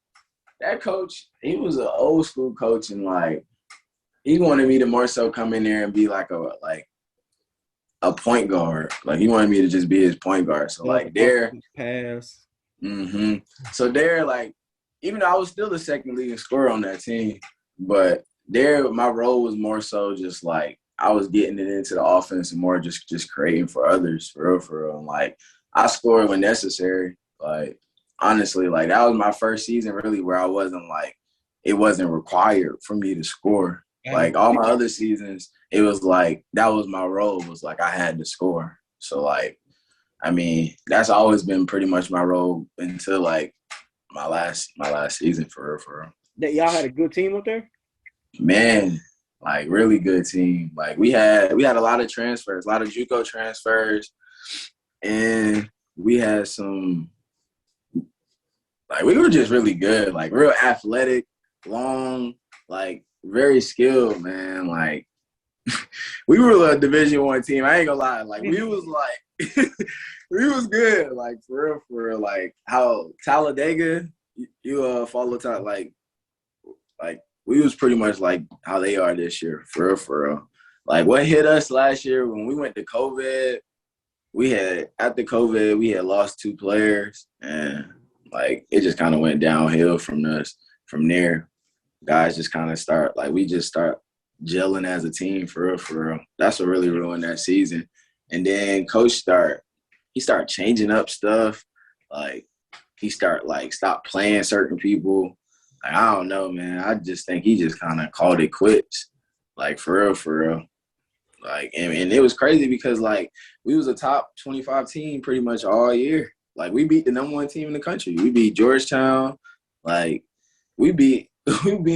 that coach, he was an old school coach, and like he wanted me to more so come in there and be like a point guard. Like he wanted me to just be his point guard. So like there, pass. So there, like even though I was still the second leading scorer on that team, but there my role was more so just like I was getting it into the offense and more just creating for others, for real. And like I scored when necessary. Like honestly, like that was my first season really where I wasn't like it wasn't required for me to score. Like all my other seasons, it was like that was my role. Was like I had to score. So like, I mean, that's always been pretty much my role until like my last season for real. That y'all had a good team up there? Man, like really good team. Like we had a lot of transfers, a lot of Juco transfers, and we had some. Like we were just really good. Like real athletic, long, like. Very skilled, man. Like we were a Division I team. I ain't gonna lie. Like we was like we was good. Like for real. Like how Talladega, you follow like we was pretty much like how they are this year. For real. Like what hit us last year when we went to COVID, after COVID we had lost 2 players, and like it just kind of went downhill from there. Guys just kind of start gelling as a team for real. That's what really ruined that season. And then coach started changing up stuff. Like he stopped playing certain people. Like, I don't know, man. I just think he just kind of called it quits. Like for real. Like and it was crazy because like we was a top 25 team pretty much all year. Like we beat the #1 team in the country. We beat Georgetown. Like we beat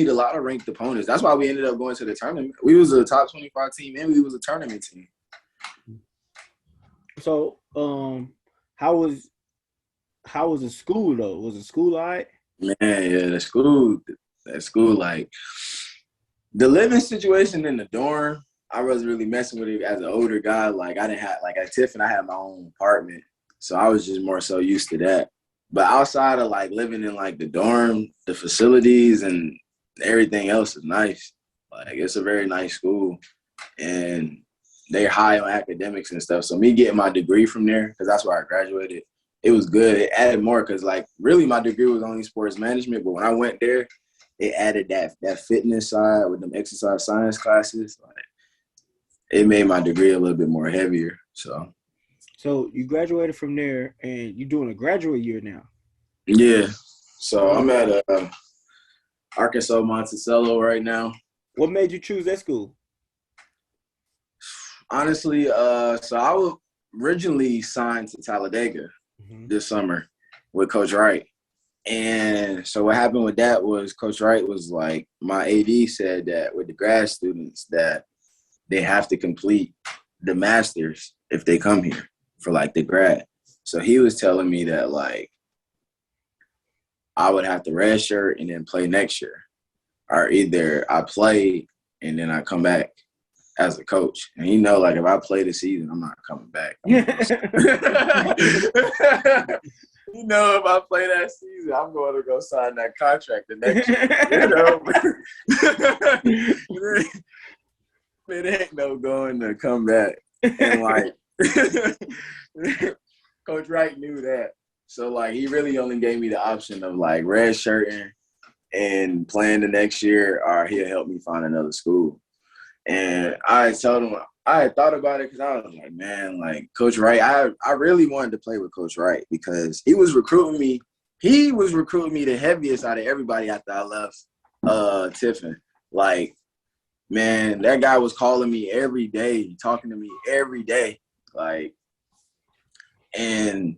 a lot of ranked opponents. That's why we ended up going to the tournament. We was a top 25 team and we was a tournament team. So, how was the school though? Was the school all right? Man, yeah, that school, like the living situation in the dorm, I wasn't really messing with it as an older guy. Like I didn't have like at Tiffin, I had my own apartment, so I was just more so used to that. But outside of like living in like the dorm, the facilities and everything else is nice. Like it's a very nice school, and they're high on academics and stuff. So me getting my degree from there, because that's where I graduated, it was good. It added more because like really my degree was only sports management, but when I went there, it added that fitness side with them exercise science classes. Like it made my degree a little bit more heavier. So you graduated from there, and you're doing a graduate year now. Yeah. So I'm at Arkansas Monticello right now. What made you choose that school? Honestly, so I was originally signed to Talladega this summer with Coach Wright. And so what happened with that was Coach Wright was like, my AD said that with the grad students that they have to complete the masters if they come here for like the grad. So he was telling me that like I would have to redshirt and then play next year, or either I play and then I come back as a coach. And like if I play the season, I'm not coming back. If I play that season, I'm going to go sign that contract the next year. It ain't no going to come back. And like Coach Wright knew that. So like he really only gave me the option of like redshirting and playing the next year, or he'll help me find another school. And I told him I had thought about it because I was like, man, like Coach Wright, I really wanted to play with Coach Wright because he was recruiting me. He was recruiting me the heaviest out of everybody after I left Tiffin. Like, man, that guy was calling me every day, talking to me every day. Like, and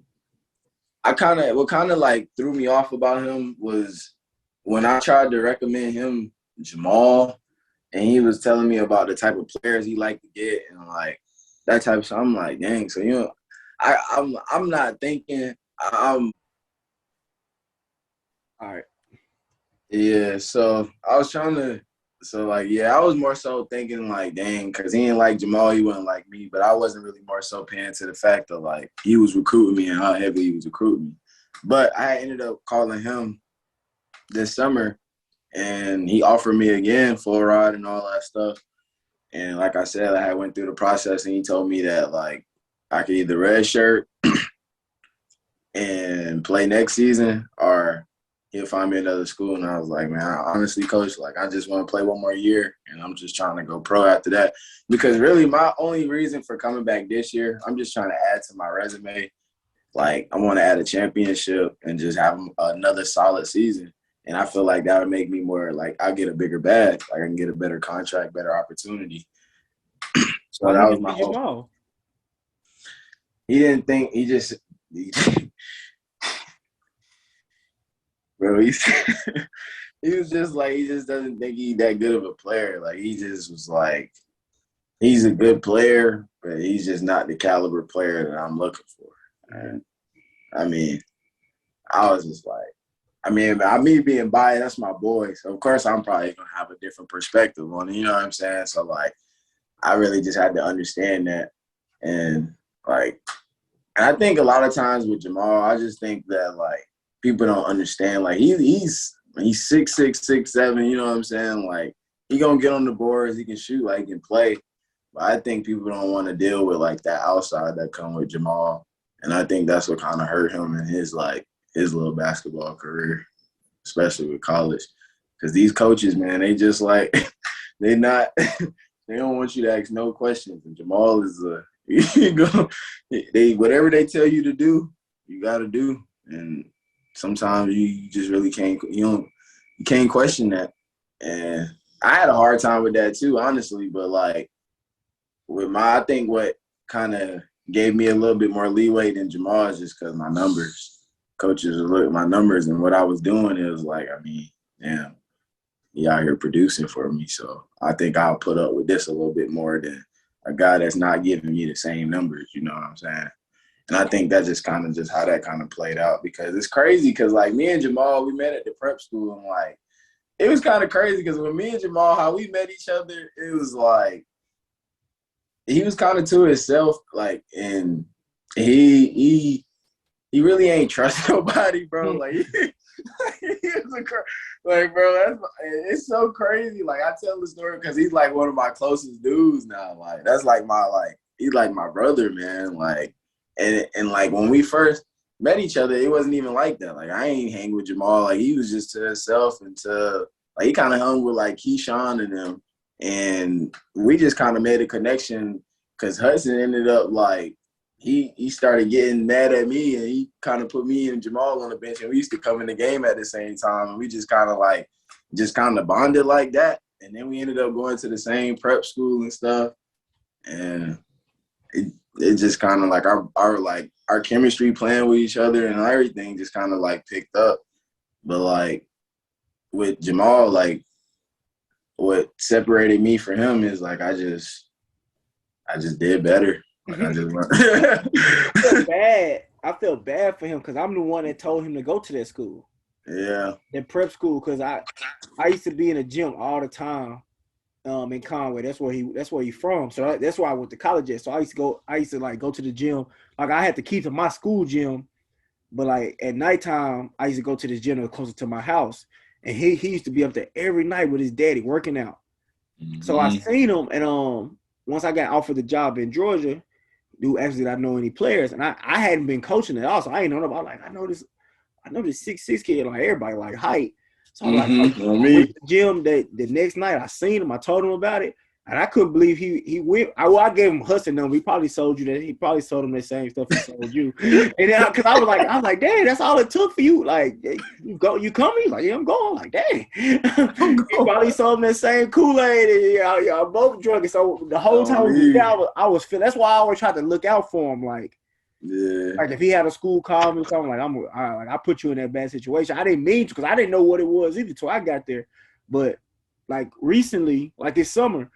what kind of like threw me off about him was when I tried to recommend him Jamal, and he was telling me about the type of players he liked to get and like that type of stuff. I'm like, dang. So I'm not thinking. All right. Yeah. So I was trying to. So like, yeah, I was more so thinking like, dang, because he didn't like Jamal, he wouldn't like me, but I wasn't really more so paying to the fact of like he was recruiting me and how heavy he was recruiting me. But I ended up calling him this summer, and he offered me again full ride and all that stuff. And like I said, I went through the process, and he told me that like I could either redshirt and play next season, or he'll find me another school. And I was like, man, honestly, coach, like I just want to play one more year, and I'm just trying to go pro after that. Because really, my only reason for coming back this year, I'm just trying to add to my resume. Like I want to add a championship and just have another solid season. And I feel like that would make me more like I'll get a bigger bag. Like I can get a better contract, better opportunity. So that was my hope. He didn't think – bro, he was just like, he just doesn't think he's that good of a player. Like he just was like, he's a good player, but he's just not the caliber player that I'm looking for. And I mean, I was just like, me being biased, that's my boy. So, of course, I'm probably going to have a different perspective on it. You know what I'm saying? So, like, I really just had to understand that. And, like, and I think a lot of times with Jamal, I just think that, like, people don't understand. Like, he's 6'6", 6'7", you know what I'm saying? Like, he going to get on the boards. He can shoot. Like, he can play. But I think people don't want to deal with, like, that outside that come with Jamal. And I think that's what kind of hurt him in his little basketball career, especially with college. Because these coaches, man, they just like, they don't want you to ask no questions. And Jamal is whatever they tell you to do, you got to do. And sometimes you just really can't, you can't question that. And I had a hard time with that too, honestly. But like I think what kind of gave me a little bit more leeway than Jamal is just because my numbers. Coaches look at my numbers, and what I was doing is like, damn, he out here producing for me. So I think I'll put up with this a little bit more than a guy that's not giving me the same numbers, you know what I'm saying? And I think that's just kind of just how that kind of played out, because it's crazy because like me and Jamal, we met at the prep school, and like it was kind of crazy because when me and Jamal, how we met each other, it was like he was kind of to himself, like, and he really ain't trust nobody, bro. Like, it's so crazy. Like, I tell the story because he's like one of my closest dudes now. Like, that's like he's like my brother, man. Like, and like when we first met each other, it wasn't even like that. Like, I ain't hang with Jamal. Like, he was just to himself, and like he kind of hung with like Keyshawn and them, and we just kind of made a connection because Hudson ended up like. He started getting mad at me, and he kind of put me and Jamal on the bench, and we used to come in the game at the same time, and we just kind of bonded like that. And then we ended up going to the same prep school and stuff, and it just kind of like our chemistry playing with each other and everything just kind of like picked up. But like with Jamal, like what separated me from him is like I just did better. Like I just I feel bad. I feel bad for him because I'm the one that told him to go to that school. Yeah. That prep school, because I used to be in the gym all the time in Conway. That's where he from. So that's why I went to college at. So I used to like go to the gym. Like I had to keep to my school gym, but like at nighttime, I used to go to this gym that was closer to my house. And he used to be up there every night with his daddy working out. So I seen him, and once I got offered the job in Georgia, dude asked did I know any players, and I hadn't been coaching at all, so I ain't know about like I know this 6'6" kid, like everybody like height. So I'm like, I went to the gym the next night. I seen him. I told him about it, and I couldn't believe he went. I gave him Hudson number. He probably sold you that. He probably sold him the same stuff he sold you. And then because I was like, dang, that's all it took for you. Like, you coming? He's like, yeah, I'm going. Like, dang. He probably sold him that same Kool-Aid, and y'all both drunk. And so the whole time I was feeling. That's why I always tried to look out for him. Like, yeah. Like if he had a school call me or something, like I put you in that bad situation. I didn't mean to because I didn't know what it was either till I got there. But like recently, like this summer,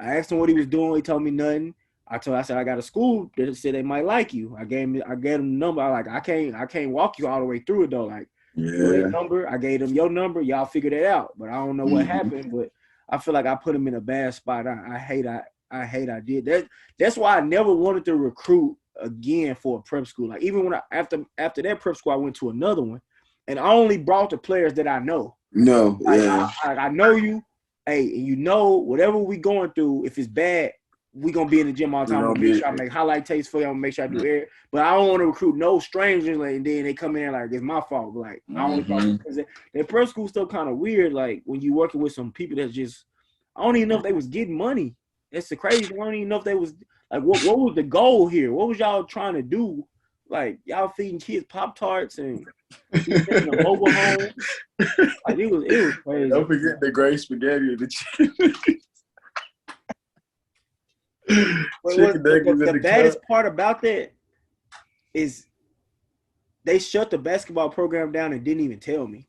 I asked him what he was doing. He told me nothing. I said I got a school that said they might like you. I gave him the number. I can't walk you all the way through it though. Like your number, I gave him your number. Y'all figured it out. But I don't know what happened. But I feel like I put him in a bad spot. I hate I did that. That's why I never wanted to recruit again for a prep school. Like even when after that prep school, I went to another one, and I only brought the players that I know. No, like, I know you. Hey, and you know whatever we going through, if it's bad, we gonna be in the gym all the time. I'm gonna make sure I make highlight tapes for you. I'm gonna make sure I do air. But I don't want to recruit no strangers. Like, and then they come in like it's my fault. Like I only because that prep school still kind of weird. Like when you working with some people that's just, I don't even know if they was getting money. That's the crazy. I don't even know if they was like what was the goal here? What was y'all trying to do? Like y'all feeding kids Pop-Tarts and taking a mobile home. Like it was crazy. Don't forget the gray spaghetti and the chicken. The baddest part about that is they shut the basketball program down and didn't even tell me.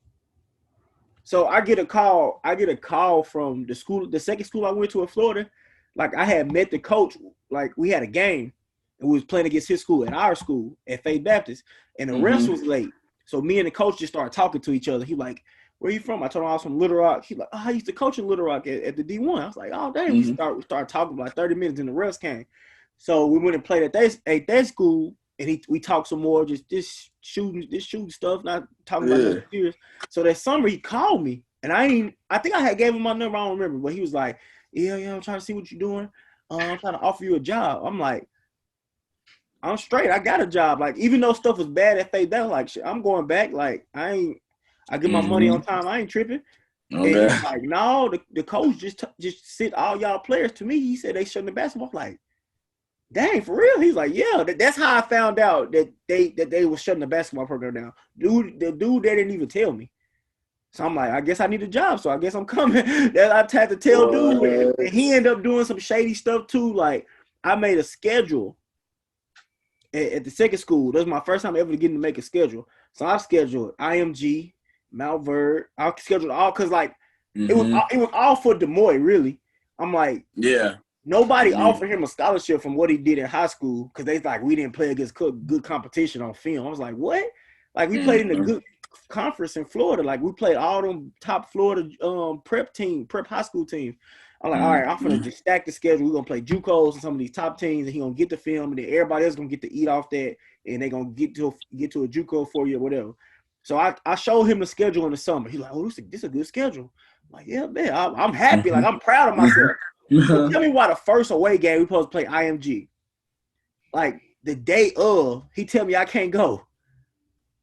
So I get a call from the school, the second school I went to in Florida. Like I had met the coach, like we had a game and we was playing against his school at our school at Faith Baptist, and the refs was late. So me and the coach just started talking to each other. He like, where you from? I told him I was from Little Rock. He like, oh, I used to coach in Little Rock at the D1. I was like, oh dang, we started talking for like 30 minutes and the refs came. So we went and played at that school, and we talked some more, just this shooting stuff, not talking about the serious. So that summer he called me, and I think I had gave him my number, I don't remember, but he was like, yeah, I'm trying to see what you're doing. I'm trying to offer you a job. I'm like, I'm straight. I got a job. Like, even though stuff was bad at Faith, that was like, shit, I'm going back. Like, I get my money on time. I ain't tripping. Okay. And he's like, no, the coach just sent all y'all players to me. He said they shutting the basketball. I'm like, dang, for real? He's like, yeah. That's how I found out that they were shutting the basketball program down. The dude, they didn't even tell me. So I'm like, I guess I need a job. So I guess I'm coming. That I had to tell dude. And he ended up doing some shady stuff too. Like, I made a schedule at the second school. That was my first time ever getting to make a schedule. So I scheduled IMG, Mount Verde. I scheduled all because like it was all for Demoy, really. I'm like, yeah. Nobody offered him a scholarship from what he did in high school because they like we didn't play against good competition on film. I was like, what? Like we played in a good conference in Florida. Like we played all them top Florida prep high school teams. I'm like, all right, I'm gonna just stack the schedule. We're gonna play Jucos and some of these top teams, and he gonna get the film, and then everybody else gonna get to eat off that, and they gonna get to a Juco for you or whatever. So I showed him the schedule in the summer. He's like, oh, this is a good schedule. I'm like, yeah, man, I'm happy. Like I'm proud of myself. So tell me why the first away game we supposed to play IMG. Like the day of, he tell me I can't go.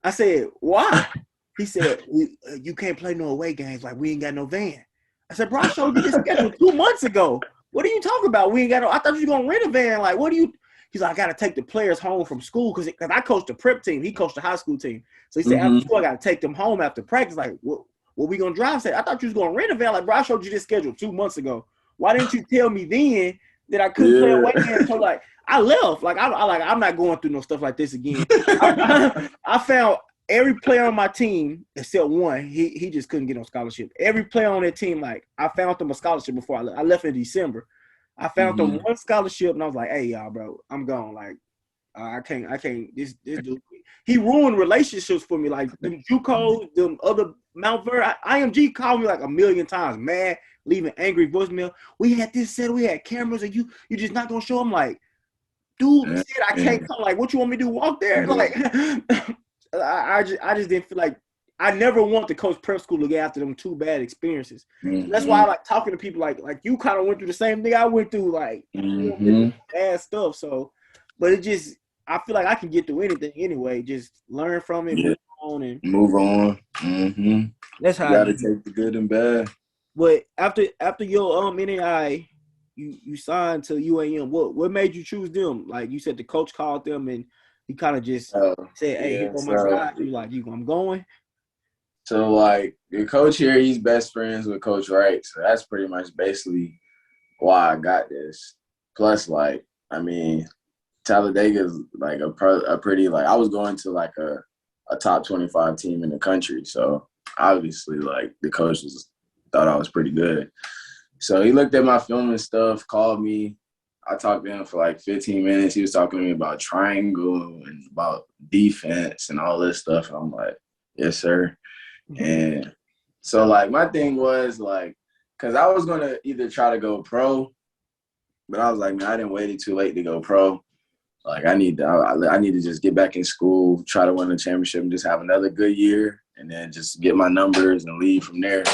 I said, why? He said, you can't play no away games. Like we ain't got no van. I said, bro, I showed you this schedule 2 months ago. What are you talking about? We ain't got no. I thought you were gonna rent a van. Like, what do you? He's like, I gotta take the players home from school because I coached the prep team. He coached the high school team. So he said, after school, I gotta take them home after practice. Like, what we gonna drive? I said, I thought you was gonna rent a van. Like, bro, I showed you this schedule 2 months ago. Why didn't you tell me then that I couldn't play away games? So like, I left. Like, I'm not going through no stuff like this again. I found every player on my team except one, he just couldn't get on scholarship. Every player on that team, like I found them a scholarship before I left. I left in December. I found them one scholarship, and I was like, "Hey, y'all, bro, I'm gone. Like, I can't. This dude, he ruined relationships for me. Like them Juco, them other Mount Ver. IMG called me like a million times, mad, leaving angry voicemail. We had this set, we had cameras, and you just not gonna show them. Like, dude said I can't come. Like, what you want me to do? Walk there? Like, I just didn't feel like. I never want to coach prep school to get after them two bad experiences. That's why I like talking to people like you kind of went through the same thing I went through, like bad stuff. So, but it just I feel like I can get through anything anyway. Just learn from it, move on, and move on. That's how you gotta take the good and bad. But after your NAI, you signed to UAM. What made you choose them? Like you said, the coach called them and he kind of just said, "Hey, here go my guy." You like, I'm going. So, like, the coach here, he's best friends with Coach Wright. So that's pretty much basically why I got this. Plus, like, I mean, Talladega's, like, a pretty, like, I was going to, like, a top 25 team in the country. So, obviously, like, the coaches thought I was pretty good. So, he looked at my film and stuff, called me. I talked to him for, like, 15 minutes. He was talking to me about triangle and about defense and all this stuff. And I'm like, yes, sir. And so, like, my thing was, like, because I was going to either try to go pro, but I was like, man, I didn't wait too late to go pro. Like, I need to just get back in school, try to win a championship, and just have another good year, and then just get my numbers and leave from there.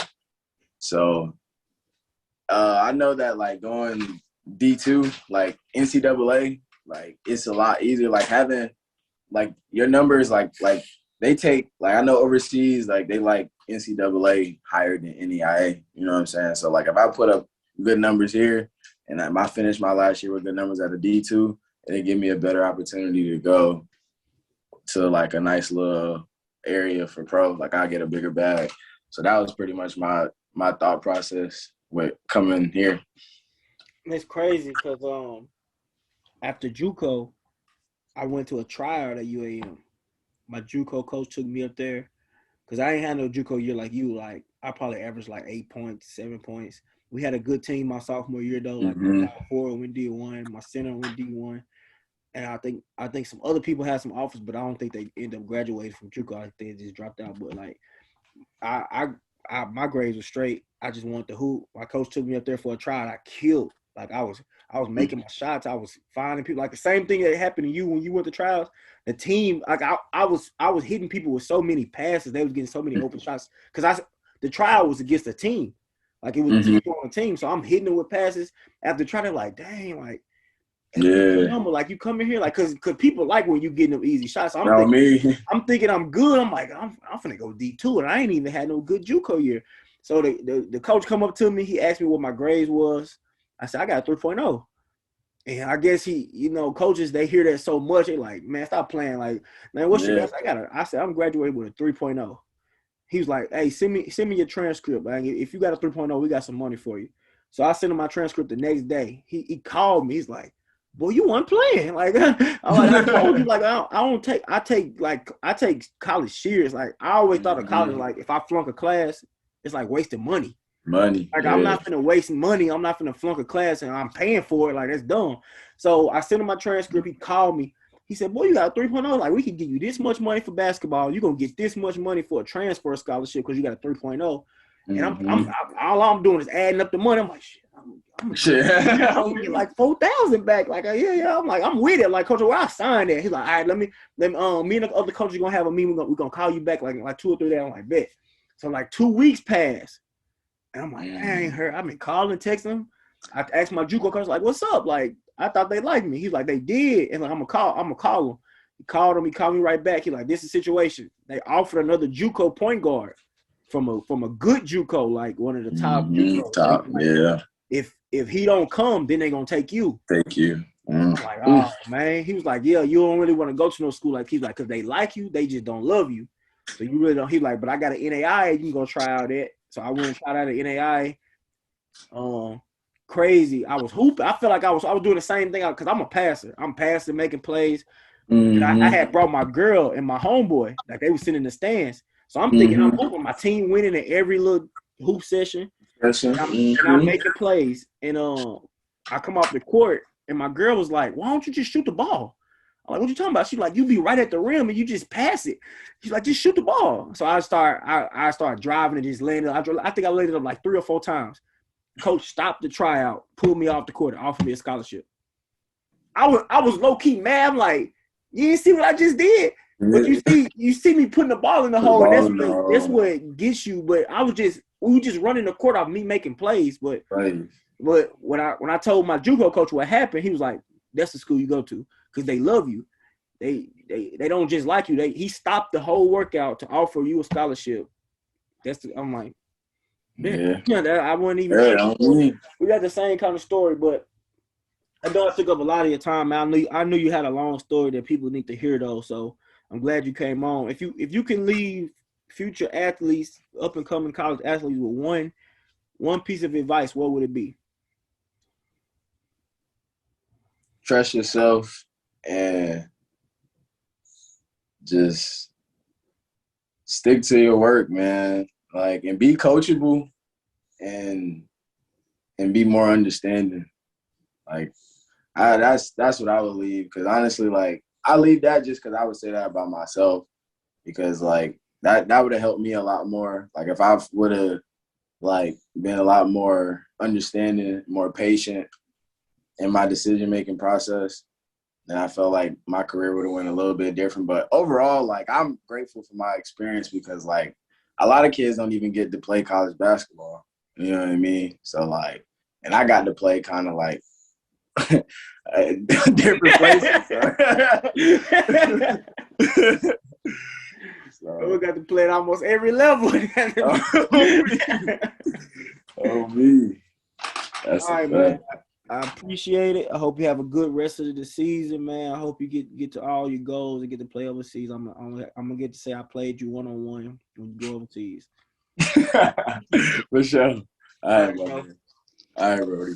So I know that, like, going D2, like, NCAA, like, it's a lot easier. Like, having, like, your numbers, like they take, like, I know overseas, like, they like NCAA higher than NEIA, you know what I'm saying? So, like, if I put up good numbers here and I finished my last year with good numbers at a D2, it give me a better opportunity to go to, like, a nice little area for pro. Like, I get a bigger bag. So that was pretty much my thought process with coming here. It's crazy because after Juco, I went to a tryout at UAM. My Juco coach took me up there because I ain't had no Juco year like you. Like, I probably averaged like 8 points, 7 points. We had a good team my sophomore year though. Like my forward went D1, my center went D1, and I think some other people had some offers, but I don't think they end up graduating from Juco. I think they just dropped out. But like, I my grades were straight. I just wanted to hoop. My coach took me up there for a tryout. I killed. Like, I was making my shots. I was finding people. Like the same thing that happened to you when you went to trials. The team, like I was hitting people with so many passes. They was getting so many open shots because the trial was against a team. Like, it was a on a team. So I'm hitting them with passes. After trying to, like, dang, like, number, like, you come in here, like, cause people like when you getting them easy shots. So I'm thinking I'm good. I'm like, I'm finna go D2, and I ain't even had no good JUCO year. So the coach come up to me. He asked me what my grades was. I said, I got a 3.0. And I guess coaches, they hear that so much. They like, man, stop playing. Like, man, what's your best? I said, I'm graduating with a 3.0. He was like, hey, send me your transcript. Man. If you got a 3.0, we got some money for you. So I sent him my transcript the next day. He called me. He's like, boy, you weren't playing. Like, I told you, like, I take college serious. Like, I always thought of college, like, if I flunk a class, it's like wasting money. Like, I'm not finna waste money. I'm not finna flunk a class and I'm paying for it. Like, that's dumb. So I sent him my transcript. He called me. He said, boy, you got a 3.0. Like, we can give you this much money for basketball. You're going to get this much money for a transfer scholarship because you got a 3.0. And all I'm doing is adding up the money. I'm like, shit, I'm gonna get like 4,000 back. Like, yeah. I'm like, I'm with it. Like, coach, where I signed that? He's like, all right, let me me and the other coaches gonna have a meeting. We're gonna call you back like 2 or 3 days. I'm like, bet. So like 2 weeks passed. And I'm like, I ain't heard. I've been calling, texting him. I asked my JUCO coach, like, what's up? Like, I thought they liked me. He's like, they did. And like, I'm gonna call him. He called me right back. He's like, this is the situation. They offered another JUCO point guard from a good JUCO, like one of the top JUCO. Like, if he don't come, then they gonna take you. Take you. I'm like, oh man. He was like, yeah, you don't really want to go to no school. Like, he's like, because they like you, they just don't love you. So you really don't. He's like, but I got an NAI, you can go try out that. So I went and tried out an NAI. Crazy. I was hooping. I feel like I was doing the same thing because I'm a passer. I'm passing, making plays. And I Mm-hmm. had brought my girl and my homeboy, like they were sitting in the stands. So I'm thinking I'm Mm-hmm. hooping. My team winning in every little hoop session. And I'm Mm-hmm. making plays. And I come off the court and my girl was like, "Why don't you just shoot the ball?" I'm like, "What you talking about?" She's like, "You be right at the rim and you just pass it." She's like, "Just shoot the ball." So I start driving and just landed. I think I landed up like 3 or 4 times. Coach stopped the tryout, pulled me off the court, and offered me a scholarship. I was low key mad. I'm like, "You didn't see what I just did?" But you see me putting the ball in the Put the hole, and ball in the that's hole. what gets you. But we were just running the court off me making plays. But Right. when I told my Juco coach what happened, he was like, "That's the school you go to because they love you. They don't just like you. He stopped the whole workout to offer you a scholarship." I'm like, Yeah. I wasn't even Yeah, sure. We got the same kind of story, but I know I took up a lot of your time, man. I knew you had a long story that people need to hear though. So I'm glad you came on. If you can leave future athletes, up and coming college athletes with one piece of advice, what would it be? Trust yourself and just stick to your work, man. Like, and be coachable and be more understanding. Like, that's what I would leave. Because honestly, like, I leave that just because I would say that about myself. Because like that would have helped me a lot more. Like if I would have like been a lot more understanding, more patient in my decision making process, then I felt like my career would have went a little bit different. But overall, like I'm grateful for my experience because like a lot of kids don't even get to play college basketball. You know what I mean? So like, and I got to play kind of like different places. So. We got to play at almost every level. Oh me. That's All a right, man. fact. I appreciate it. I hope you have a good rest of the season, man. I hope you get to all your goals and get to play overseas. I'm gonna get to say I played you 1-on-1 when you go overseas. For sure. All right, Bro. All right, Brody.